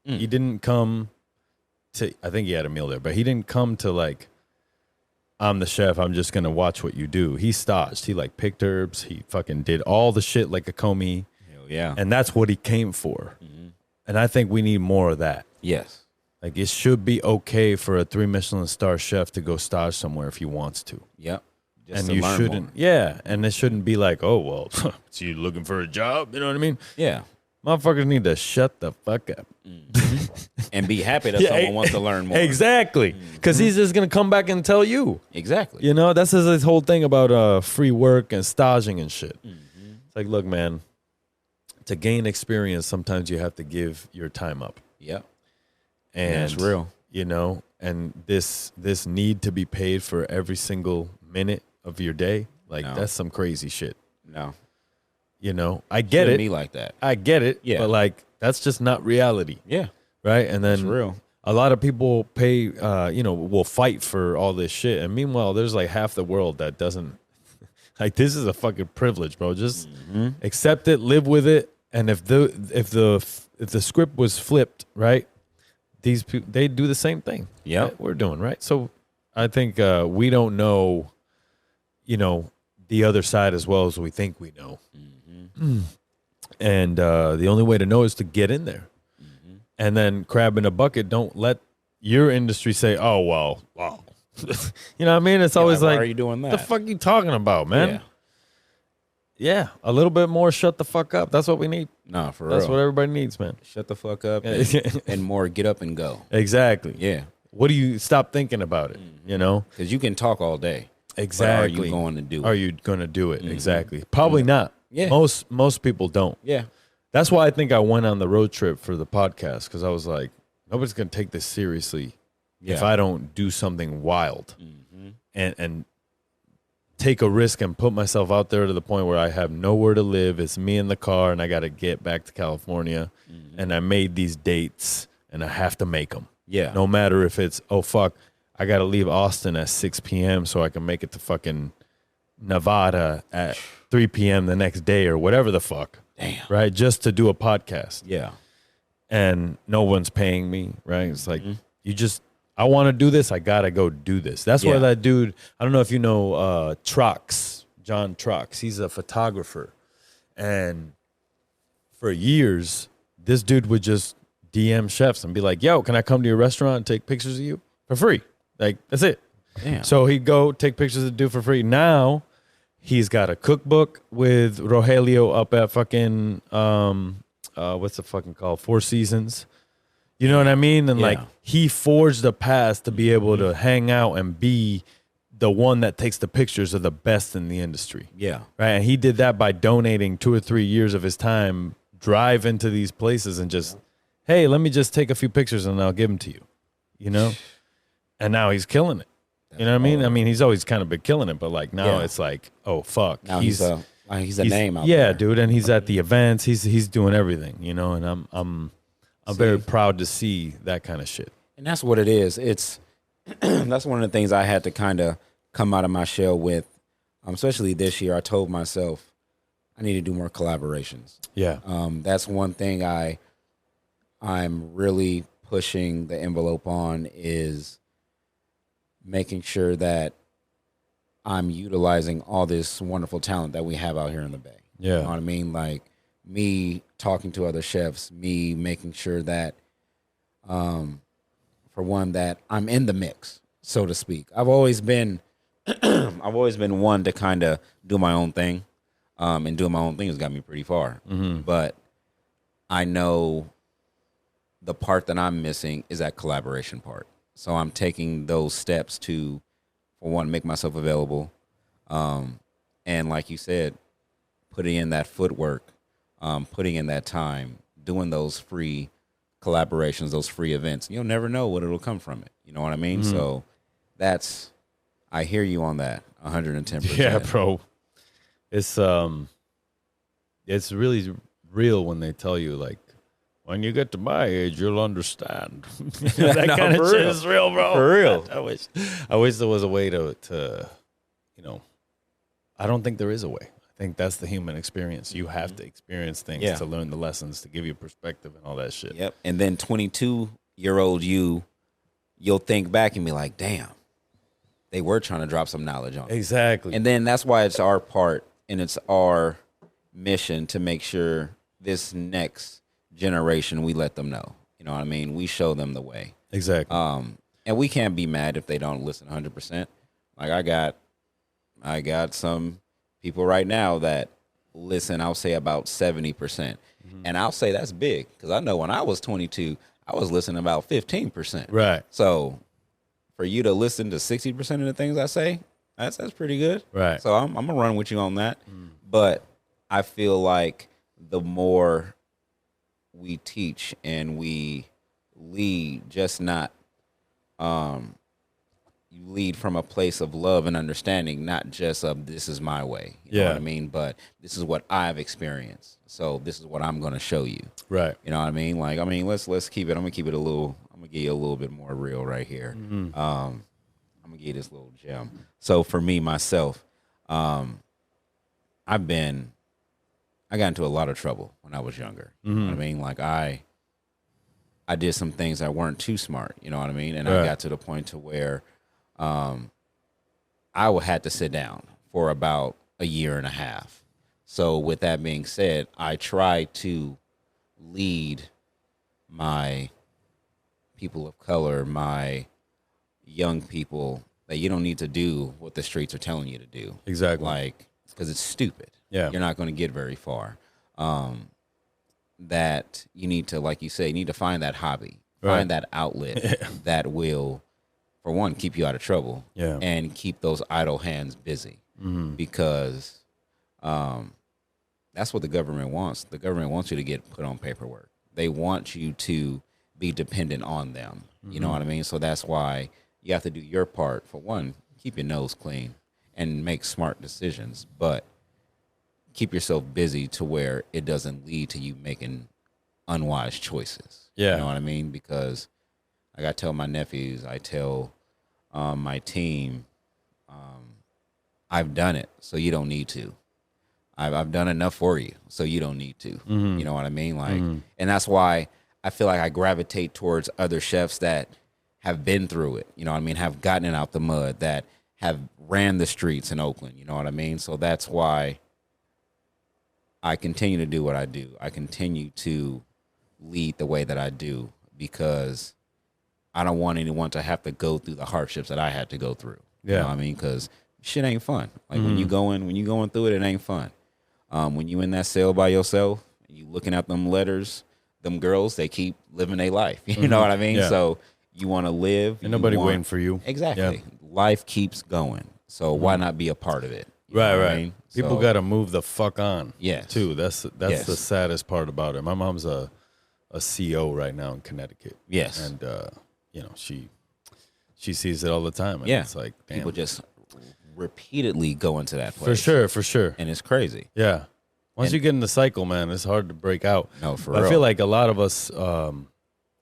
He didn't come to, I think he had a meal there, but he didn't come to like, I'm the chef, I'm just going to watch what you do. He staged. He like picked herbs. He fucking did all the shit like a commis. Hell yeah. And that's what he came for. And I think we need more of that. Yes. Like, it should be okay for a 3 Michelin star chef to go stage somewhere if he wants to. Yep. Just And to you learn shouldn't, more. yeah. And it shouldn't be like, oh, well, so you looking for a job? You know what I mean? Yeah. Motherfuckers need to shut the fuck up. And be happy that Yeah, someone wants to learn more. Exactly. Because he's just going to come back and tell you. Exactly. You know, that's his whole thing about free work and staging and shit. It's like, look, man, to gain experience, sometimes you have to give your time up. Yep. And That's real. You know, and this need to be paid for every single minute of your day, like, No. that's some crazy shit. No. You know, I get Shouldn't it. be like that. I get it. Yeah. But like, that's just not reality. Yeah. Right. And then It's real. a lot of people pay, will fight for all this shit. And meanwhile, there's like half the world that doesn't, like, this is a fucking privilege, bro. Just accept it, live with it. And if the script was flipped, right, these people, they do the same thing. Yep. That we're doing, right? So I think we don't know, the other side as well as we think we know. And the only way to know is to get in there. And then crab in a bucket. Don't let your industry say, oh, well, wow. You know what I mean? It's always Why like, are you doing that? the fuck you talking about, man? Yeah, a little bit more shut the fuck up. That's what we need. Nah, for That's real. what everybody needs, man. Shut the fuck up Yeah. and more get up and go. Exactly. Yeah. What do you stop thinking about it? You know? Because you can talk all day. Exactly. But are you going to do it? Are you going to do it? Exactly. Probably not. Yeah. Most people don't. Yeah. That's why I think I went on the road trip for the podcast, because I was like, nobody's going to take this seriously if I don't do something wild and take a risk and put myself out there to the point where I have nowhere to live. It's me in the car and I got to get back to California. And I made these dates and I have to make them. Yeah. No matter if it's, oh, fuck, I got to leave Austin at 6 p.m. so I can make it to fucking Nevada at 3 p.m. the next day or whatever the fuck. Damn. Right? Just to do a podcast. Yeah. And no one's paying me, right? It's like, I want to do this. I got to go do this. That's why Yeah. that dude, I don't know if you know Trox, John Trox. He's a photographer. And for years, this dude would just DM chefs and be like, yo, can I come to your restaurant and take pictures of you for free? Like, that's it. Damn. So he'd go take pictures of the dude for free. Now he's got a cookbook with Rogelio up at fucking, what's the fucking called? Four Seasons. You know what I mean? And like, he forged a path to be able to hang out and be the one that takes the pictures of the best in the industry. Yeah. Right. And he did that by donating 2 or 3 years of his time, drive into these places and just, hey, let me just take a few pictures and I'll give them to you, you know? And now he's killing it. You know what I mean? I mean, he's always kind of been killing it, but like now it's like, oh, fuck. Now he's a name out yeah, there. dude. And he's at the events. He's doing everything, you know, and I'm very proud to see that kind of shit. And that's what it is. It's that's one of the things I had to kind of come out of my shell with, especially this year. I told myself I need to do more collaborations. Yeah. That's one thing I'm really pushing the envelope on is making sure that I'm utilizing all this wonderful talent that we have out here in the Bay. Yeah. You know what I mean? Like me talking to other chefs, me making sure that, for one, that I'm in the mix, so to speak. I've always been I've always been one to kind of do my own thing, and doing my own thing has got me pretty far. But I know the part that I'm missing is that collaboration part. So I'm taking those steps to, for one, make myself available, and like you said, putting in that footwork, putting in that time, doing those free collaborations, those free events. You'll never know what it'll come from it. You know what I mean? So that's, I hear you on that 110%. Yeah, bro. It's really real when they tell you, like, when you get to my age, you'll understand. That No, kind of for shit real. is real, bro. For real. I wish there was a way to, you know, I don't think there is a way. I think that's the human experience. You have to experience things Yeah. to learn the lessons, to give you perspective and all that shit. Yep. And then 22-year-old you'll think back and be like, damn, they were trying to drop some knowledge on me. Exactly. And then that's why it's our part and it's our mission to make sure this next generation, we let them know. You know what I mean? We show them the way. Exactly. And we can't be mad if they don't listen 100%. Like I got some people right now that listen, I'll say about 70%. And I'll say that's big because I know when I was 22, I was listening about 15%. Right. So for you to listen to 60% of the things I say, that's pretty good. Right. So I'm gonna run with you on that. But I feel like the more we teach and we lead, just not you lead from a place of love and understanding, not just of this is my way. You know what I mean? But this is what I've experienced. So this is what I'm gonna show you. Right. You know what I mean? Like, I mean, let's keep it. I'm gonna keep it a little. I'm gonna give you a little bit more real right here. I'm gonna give you this little gem. So for me myself, I got into a lot of trouble when I was younger. You know what I mean? Like I did some things that weren't too smart. You know what I mean? And I got to the point to where I had to sit down for about a year and a half. So with that being said, I try to lead my people of color, my young people, that you don't need to do what the streets are telling you to do. Exactly. Like, because it's stupid. Yeah. You're not going to get very far. That you need to, like you say, you need to find that hobby, find that outlet that will, for one, keep you out of trouble, and keep those idle hands busy, because that's what the government wants. The government wants you to get put on paperwork. They want you to be dependent on them. You know what I mean? So that's why you have to do your part. For one, keep your nose clean and make smart decisions, but keep yourself busy to where it doesn't lead to you making unwise choices. Yeah. You know what I mean? Because like I tell my nephews, I tell my team, I've done it, so you don't need to. I've done enough for you, so you don't need to. You know what I mean? Like, and that's why I feel like I gravitate towards other chefs that have been through it. You know what I mean? Have gotten it out the mud, that have ran the streets in Oakland. You know what I mean? So that's why I continue to do what I do. I continue to lead the way that I do, because I don't want anyone to have to go through the hardships that I had to go through. You know what I mean? Because shit ain't fun. Like when you going through it, it ain't fun. When you in that cell by yourself, you looking at them letters, them girls, they keep living their life. You know what I mean? Yeah. So you want to live. Ain't nobody waiting for you. Exactly. Life keeps going. So why not be a part of it? You know Right, what I right. mean? People So- got to move the fuck on. Yes. Too. That's Yes. the saddest part about it. My mom's a CO right now in Connecticut. Yes. And you know, she sees it all the time. And Yeah. It's like, damn. People just repeatedly go into that place. for sure. And it's crazy. Yeah. Once And- you get in the cycle, man, it's hard to break out. No, for But real. I feel like a lot of us,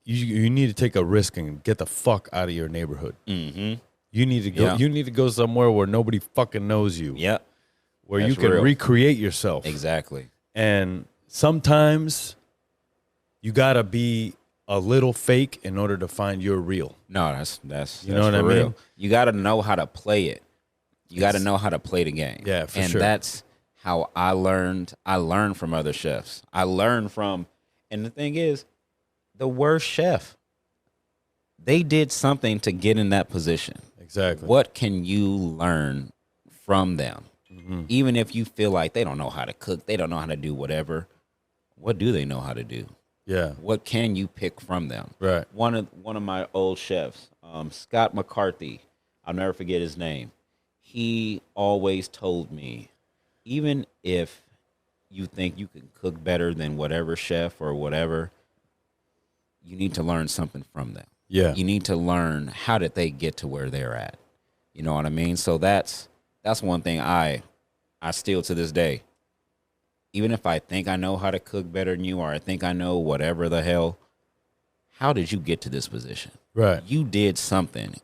you need to take a risk and get the fuck out of your neighborhood. Mm-hmm. You need to go. Yeah. You need to go somewhere where nobody fucking knows you. Yep. Where That's you can real. recreate yourself. Exactly. And sometimes you gotta be a little fake in order to find your real. No, that's You know what I for mean? real. You got to know how to play it. You got to know how to play the game. Yeah, for and sure. that's how I learned. I learned from other chefs. I learned from, and the thing is, the worst chef, they did something to get in that position. Exactly. What can you learn from them? Even if you feel like they don't know how to cook, they don't know how to do whatever, what do they know how to do? Yeah. What can you pick from them? Right. One of my old chefs, Scott McCarthy, I'll never forget his name. He always told me, even if you think you can cook better than whatever chef or whatever, you need to learn something from them. Yeah. You need to learn how did they get to where they're at. You know what I mean? So that's one thing I still to this day, even if I think I know how to cook better than you, or I think I know whatever the hell, how did you get to this position? Right. You did something.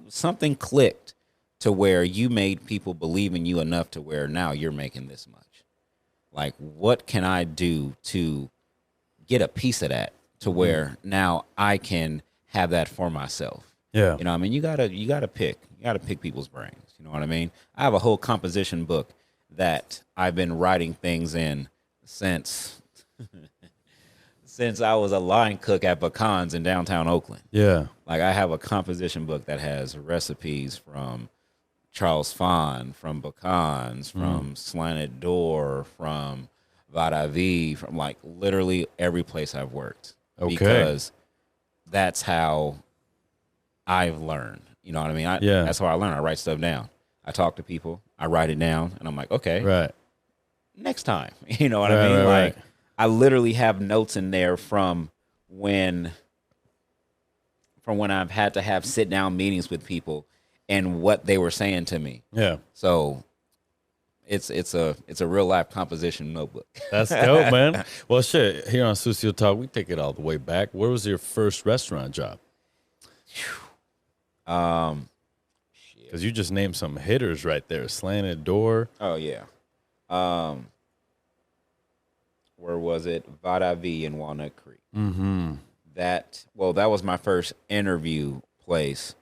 Something clicked to where you made people believe in you enough to where now you're making this much. Like, what can I do to get a piece of that to where now I can have that for myself? Yeah. You know what I mean? You gotta pick people's brains. You know what I mean? I have a whole composition book that I've been writing things in since I was a line cook at Pecans in downtown Oakland. Yeah. Like, I have a composition book that has recipes from Charles Fon, from Pecans, from Slanted Door, from Vada V, from like literally every place I've worked. Okay. Because that's how I've learned. You know what I mean? Yeah. That's how I learn. I write stuff down. I talk to people. I write it down, and I'm like, okay, Right. next time. You know what Right, I mean? right, Like, right. I literally have notes in there from when I've had to have sit down meetings with people and what they were saying to me. Yeah. So it's a real life composition notebook. That's dope, man. Well, shit. Here on Sucio Talk, we take it all the way back. Where was your first restaurant job? Because you just named some hitters right there. Slanted Door. Oh yeah. Where was it? Vada V in Walnut Creek. Mm-hmm. That was my first interview place,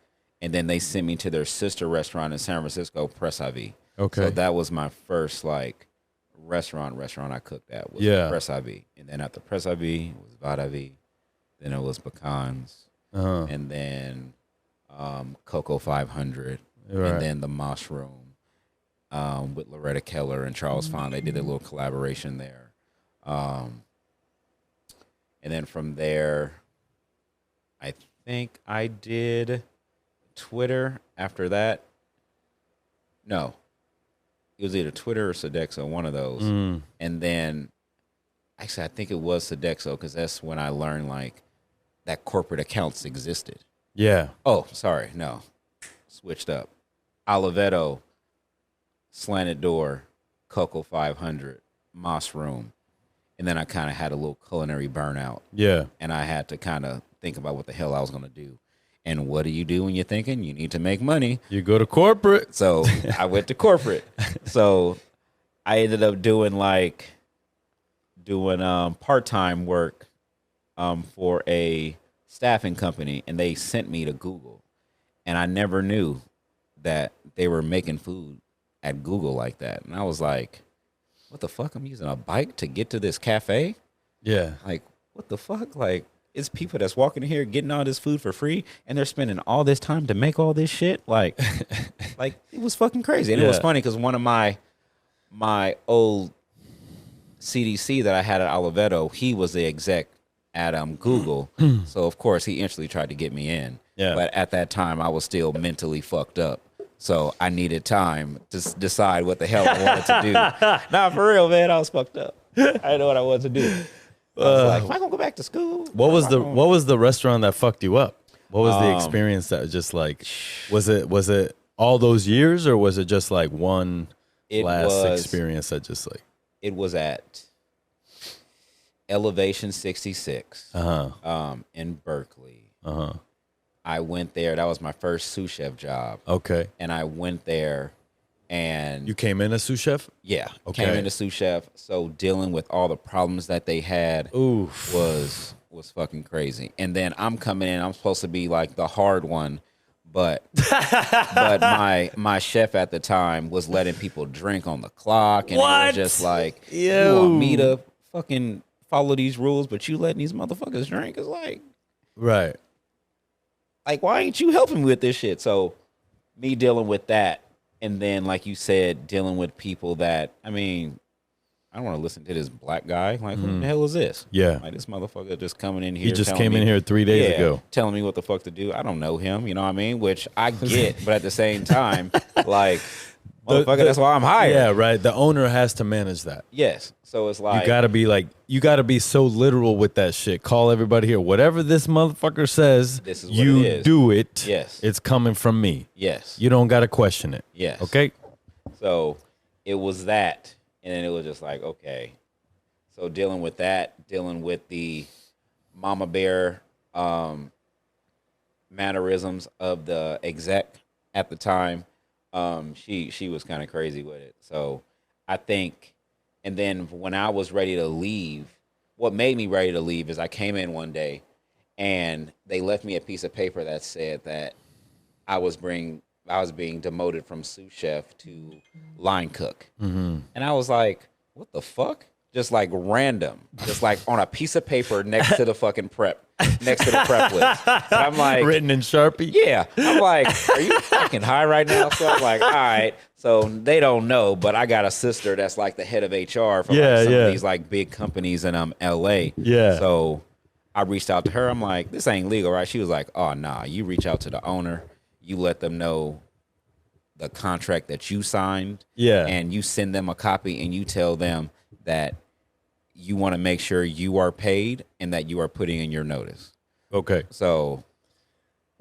and then they sent me to their sister restaurant in San Francisco, Press IV. Okay. So that was my first like restaurant I cooked at was Press IV, and then after Press IV it was Vada V, then it was Pecans, and then Coco 500, Right. and then the Moss Room with Loretta Keller and Charles Fon. They did a little collaboration there. And then from there, I think I did Twitter after that. No, it was either Twitter or Sodexo, one of those. And then, actually, I think it was Sodexo because that's when I learned like that corporate accounts existed. Yeah. Oh, sorry, no, switched up. Oliveto, Slanted Door, Coco 500, Moss Room. And then I kind of had a little culinary burnout. Yeah. And I had to kind of think about what the hell I was going to do. And what do you do when you're thinking you need to make money? You go to corporate. So I went to corporate. So I ended up doing part-time work for a staffing company. And they sent me to Google. And I never knew that they were making food at Google like that. And I was like, what the fuck? I'm using a bike to get to this cafe? Yeah. Like, what the fuck? Like, it's people that's walking in here getting all this food for free, and they're spending all this time to make all this shit. Like, it was fucking crazy. And it was funny because one of my old CDC that I had at Oliveto, he was the exec at Google. So, of course, he instantly tried to get me in. Yeah. But at that time, I was still mentally fucked up. So I needed time to decide what the hell I wanted to do. Nah, for real, man, I was fucked up. I didn't know what I wanted to do. I was like, am I gonna go back to school? What was the restaurant that fucked you up? What was the experience that just was it all those years, or was it just like one experience that just like? It was at Elevation 66 in Berkeley. I went there. That was my first sous chef job. Okay. And I went there, and you came in as sous chef? Yeah. Okay. Came in as sous chef. So dealing with all the problems that they had was fucking crazy. And then I'm coming in. I'm supposed to be like the hard one, but my chef at the time was letting people drink on the clock, and it was just like, you want me to fucking follow these rules, but you letting these motherfuckers drink? Is like, right. Like, why ain't you helping me with this shit? So me dealing with that, and then like you said, dealing with people that I mean, I don't want to listen to this black guy. Like, who the hell is this? Yeah. Like, this motherfucker just coming in here. He just came in here 3 days ago. Telling me what the fuck to do. I don't know him. You know what I mean? Which I get, but at the same time, like, motherfucker, that's why I'm hired. Yeah, right. The owner has to manage that. Yes. So it's like. You gotta be so literal with that shit. Call everybody here. Whatever this motherfucker says, this is what you it is. do it. Yes. It's coming from me. Yes. You don't gotta question it. Yes. Okay? So it was that. And then it was just like, okay. So dealing with that, dealing with the mama bear mannerisms of the exec at the time, she was kind of crazy with it. So I think, and then when I was ready to leave, what made me ready to leave is I came in one day and they left me a piece of paper that said that I was being demoted from sous chef to line cook. Mm-hmm. And I was like, what the fuck? Just like random, just like on a piece of paper next to the fucking prep list. And I'm like, written in Sharpie? Yeah. I'm like, are you fucking high right now? So I'm like, all right. So they don't know, but I got a sister that's like the head of HR for like some of these like big companies in LA. Yeah. So I reached out to her. I'm like, this ain't legal, right? She was like, oh, nah, you reach out to the owner. You let them know the contract that you signed. Yeah. And you send them a copy and you tell them that you want to make sure you are paid and that you are putting in your notice. Okay. So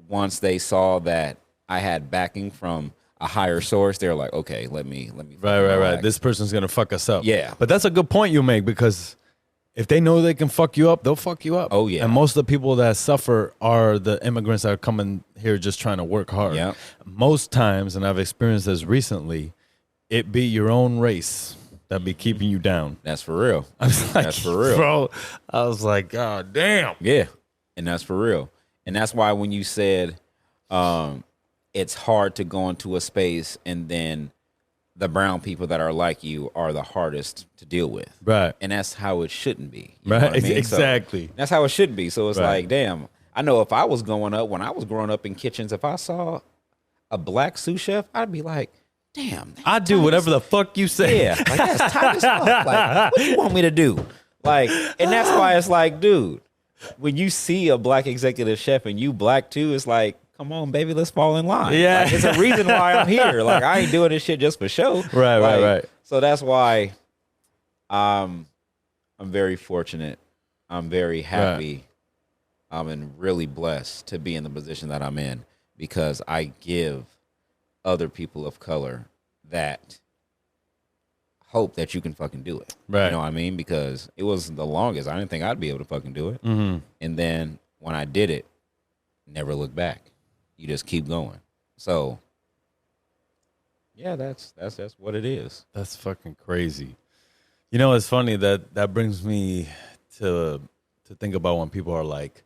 once they saw that I had backing from a higher source, they're like, okay, let me. Right. This person's going to fuck us up. Yeah. But that's a good point you make, because if they know they can fuck you up, they'll fuck you up. Oh, yeah. And most of the people that suffer are the immigrants that are coming here just trying to work hard. Yeah. Most times, and I've experienced this recently, it be your own race that be keeping you down. That's for real. I was like, that's for real. Bro, I was like, God damn. Yeah. And that's for real. And that's why when you said it's hard to go into a space and then the brown people that are like you are the hardest to deal with. Right. And that's how it shouldn't be. You know Right. what I mean? Exactly. So that's how it should be. So it's Right. like, damn, I know if I was when I was growing up in kitchens, if I saw a black sous chef, I'd be like, damn. I do whatever the fuck you say. Yeah. Like, that's tight as fuck. Like, what you want me to do? Like, and that's why it's like, dude, when you see a black executive chef and you black too, it's like, come on, baby, let's fall in line. Yeah. Like, it's a reason why I'm here. Like, I ain't doing this shit just for show. Right. So that's why I'm very fortunate. I'm very happy. I'm really blessed to be in the position that I'm in, because I give other people of color that hope that you can fucking do it. Right. You know what I mean? Because it was the longest. I didn't think I'd be able to fucking do it. Mm-hmm. And then when I did it, never look back. You just keep going. So yeah, that's what it is. That's fucking crazy. You know, it's funny that brings me to think about when people are like,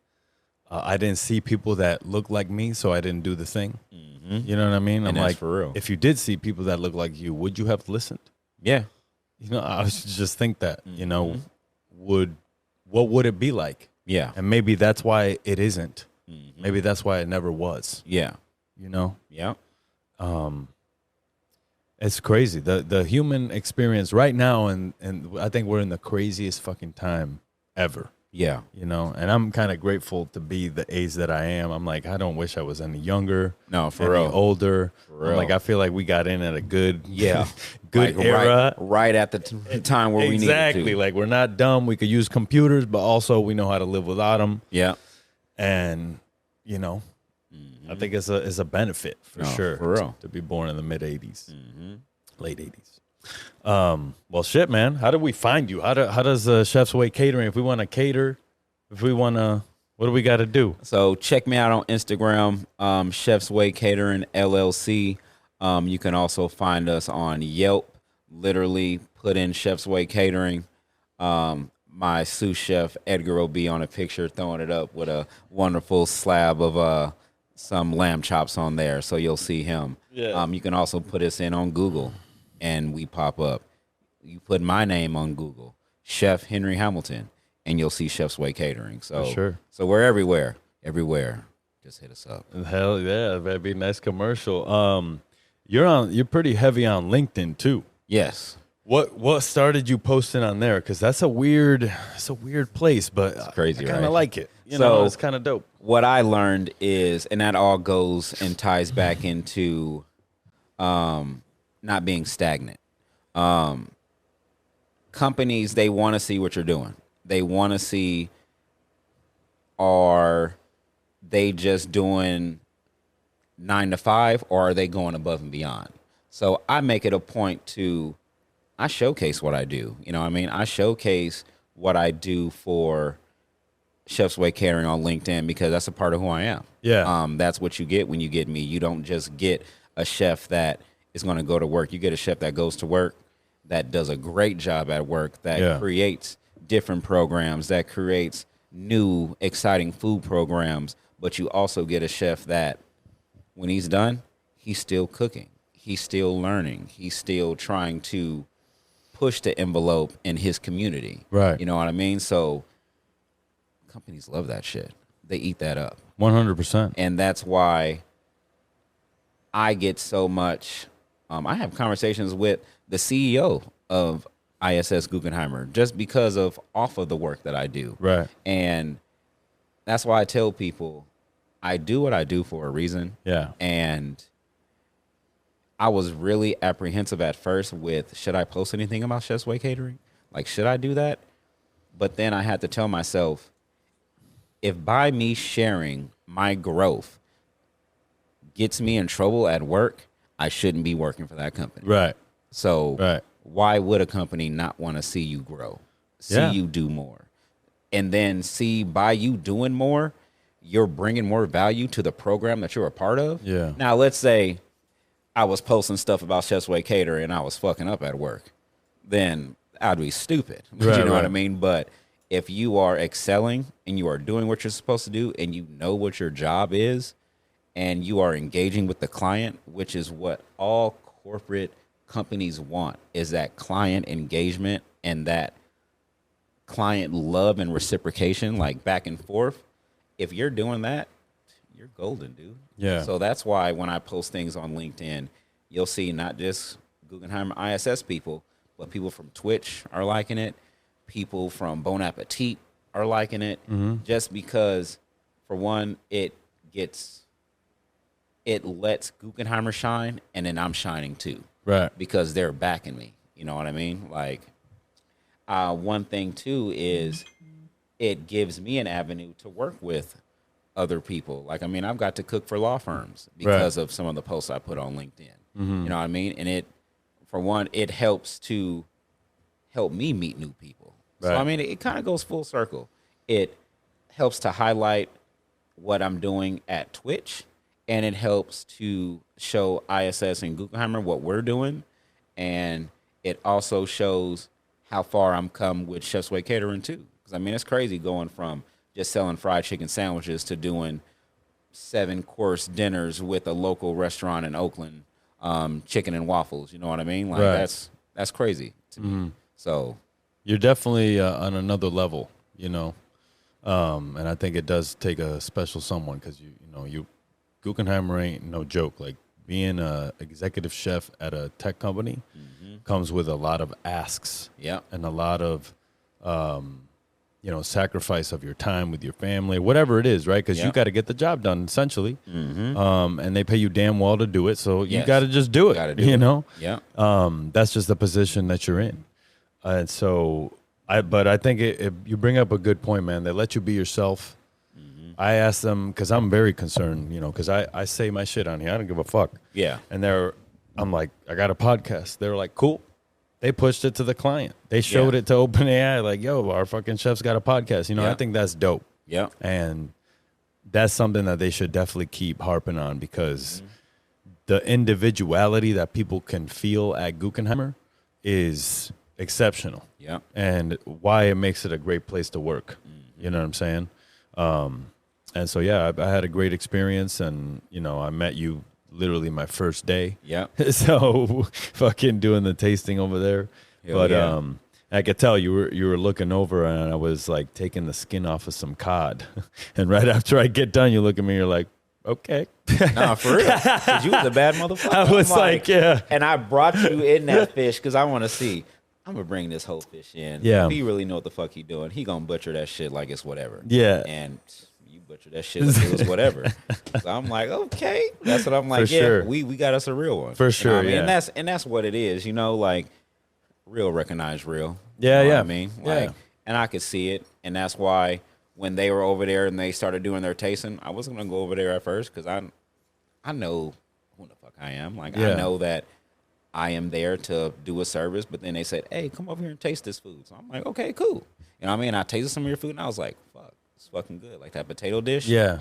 I didn't see people that look like me, so I didn't do the thing. Mm-hmm. You know what I mean? And I'm that's like, for real. If you did see people that look like you, would you have listened? Yeah. You know, I just think that, you know, what would it be like? Yeah. And maybe that's why it isn't. Mm-hmm. Maybe that's why it never was. Yeah. You know? Yeah. It's crazy. The human experience right now, and I think we're in the craziest fucking time ever. Yeah. You know, and I'm kind of grateful to be the age that I am. I'm like, I don't wish I was any younger. No, for any real. older. For real. I'm like, I feel like we got in at a good, Yeah. good Like, era. Right at the time where we needed to. Exactly. Like, we're not dumb. We could use computers, but also we know how to live without them. Yeah. And, you know, I think it's a benefit for sure. For real. To be born in the mid 80s, late 80s. Well, shit, man. How do we find you? How does Chef's Way Catering? If we want to cater, if we want to, what do we got to do? So check me out on Instagram, Chef's Way Catering LLC. You can also find us on Yelp. Literally put in Chef's Way Catering. My sous chef Edgar will be on a picture throwing it up with a wonderful slab of some lamb chops on there, so you'll see him. Yeah. You can also put us in on Google, and we pop up. You put my name on Google, Chef Henry Hamilton, and you'll see Chef's Way Catering. So, For sure. So we're everywhere. just hit us up. Hell yeah, that'd be a nice commercial. You're pretty heavy on LinkedIn too. Yes. What started you posting on there? Because that's a weird place, but it's crazy, I kind of right? like it. You know, it's kind of dope. What I learned is, and that all goes and ties back into not being stagnant. Companies, they want to see what you're doing. They want to see, are they just doing 9 to 5, or are they going above and beyond? So I make it a point to, I showcase what I do. You know what I mean? I showcase what I do for Chef's Way Catering on LinkedIn because that's a part of who I am. Yeah. That's what you get when you get me. You don't just get a chef that is going to go to work. You get a chef that goes to work, that does a great job at work, that creates different programs, that creates new, exciting food programs. But you also get a chef that when he's done, he's still cooking. He's still learning. He's still trying to push the envelope in his community. Right. You know what I mean? So companies love that shit. They eat that up. 100%. And that's why I get so much. I have conversations with the CEO of ISS Guggenheimer just because of off of the work that I do. Right. And that's why I tell people I do what I do for a reason. Yeah. And I was really apprehensive at first with, should I post anything about Chef's Way Catering? Like, should I do that? But then I had to tell myself, if by me sharing my growth gets me in trouble at work, I shouldn't be working for that company. Right. So why would a company not want to see you grow, see you do more? And then see by you doing more, you're bringing more value to the program that you're a part of. Yeah. Now, let's say I was posting stuff about Chef's Way Catering and I was fucking up at work, then I'd be stupid. Right, you know what I mean? But if you are excelling and you are doing what you're supposed to do and you know what your job is and you are engaging with the client, which is what all corporate companies want, is that client engagement and that client love and reciprocation, like back and forth. If you're doing that, you're golden, dude. Yeah. So that's why when I post things on LinkedIn, you'll see not just Guggenheimer ISS people, but people from Twitch are liking it. People from Bon Appetit are liking it. Just because, for one, it lets Guggenheimer shine, and then I'm shining too. Right. Because they're backing me. You know what I mean? Like, one thing too is it gives me an avenue to work with other people. Like, I mean, I've got to cook for law firms because of some of the posts I put on LinkedIn. You know what I mean? And it, for one, it helps to help me meet new people. Right. So, I mean, it kind of goes full circle. It helps to highlight what I'm doing at Twitch, and it helps to show ISS and Guggenheimer what we're doing. And it also shows how far I'm come with Chef's Way Catering too. Because, I mean, it's crazy going from just selling fried chicken sandwiches to doing 7-course dinners with a local restaurant in Oakland, chicken and waffles. You know what I mean? Like, that's crazy to me. So you're definitely on another level, you know, and I think it does take a special someone because you Guggenheimer ain't no joke. Like, being a executive chef at a tech company comes with a lot of asks, and a lot of sacrifice of your time with your family, whatever it is, right? Because you got to get the job done, essentially. And they pay you damn well to do it, so you got to just do it. You know, that's just the position that you're in. And so, I think you bring up a good point, man. They let you be yourself. I asked them because I'm very concerned, because I say my shit on here. I don't give a fuck. Yeah. And I'm like, I got a podcast. They're like, cool. They pushed it to the client. They showed it to OpenAI, like, yo, our fucking chef's got a podcast. I think that's dope. Yeah. And that's something that they should definitely keep harping on because the individuality that people can feel at Guggenheimer is exceptional. Yeah. And why it makes it a great place to work. You know what I'm saying? And so, I had a great experience, and, I met you literally my first day. Yeah. So fucking doing the tasting over there. Hell yeah. I could tell you were looking over, and I was like taking the skin off of some cod. And right after I get done, you look at me, you're like, okay. Nah, for real. 'Cause you was a bad motherfucker. I was I'm like, yeah. And I brought you in that fish because I want to see. I'm gonna bring this whole fish in. Yeah. If he really know what the fuck he doing, he gonna butcher that shit like it's whatever. Yeah. And you butcher that shit like it was whatever. So I'm like, okay. That's what I'm like. For Yeah, sure. we got us a real one. For You know sure, what I mean? yeah. And that's what it is. You know, like real recognize real. Yeah, You know yeah. what I mean, Yeah. like, and I could see it, and that's why when they were over there and they started doing their tasting, I wasn't gonna go over there at first because I know who the fuck I am. Like Yeah. I know that I am there to do a service, but then they said, "Hey, come over here and taste this food." So I'm like, "Okay, cool." You know what I mean? I tasted some of your food, and I was like, "Fuck, it's fucking good." Like that potato dish. Yeah.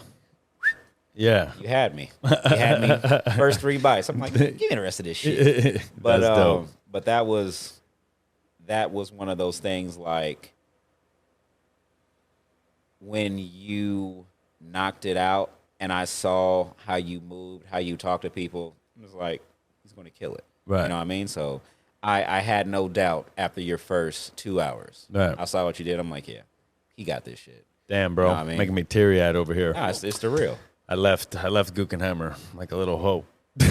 Yeah. You had me. You had me first 3 bites. I'm like, give me the rest of this shit. But That's dope. but that was one of those things like when you knocked it out and I saw how you moved, how you talked to people, it was like, he's going to kill it. Right. You know what I mean? So I had no doubt after your first 2 hours. Right. I saw what you did. I'm like, yeah, he got this shit. Damn, bro. Know what I mean? Making me teary-eyed over here. Nah, it's the real. I left Guggenheimer like a little hope. No,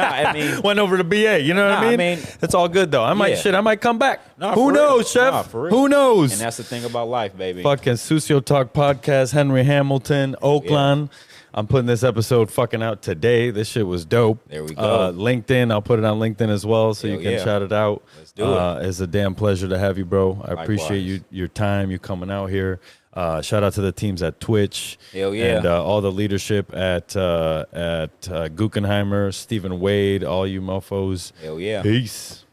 I mean, Went over to BA. You know what Nah, I I mean? mean- It's all good though. I might Yeah. I might come back. Nah, Who for real. knows, chef? Nah, for real. Who knows? and that's the thing about life, baby. Fucking Sucio Talk podcast, Henry Hamilton, Oakland. I'm putting this episode fucking out today. This shit was dope. There we go. LinkedIn, I'll put it on LinkedIn as well so Hell you can yeah. shout it out. Let's do it. It's a damn pleasure to have you, bro. I appreciate Likewise. your time, you coming out here. Shout out to the teams at Twitch. Hell yeah. And all the leadership at Guggenheimer, Stephen Wade, all you mofos. Hell yeah. Peace.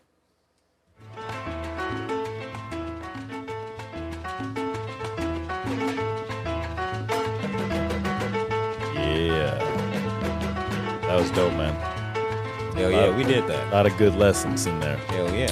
Yeah. That was dope, man. Hell yeah, we did that. A lot of good lessons in there. Hell yeah.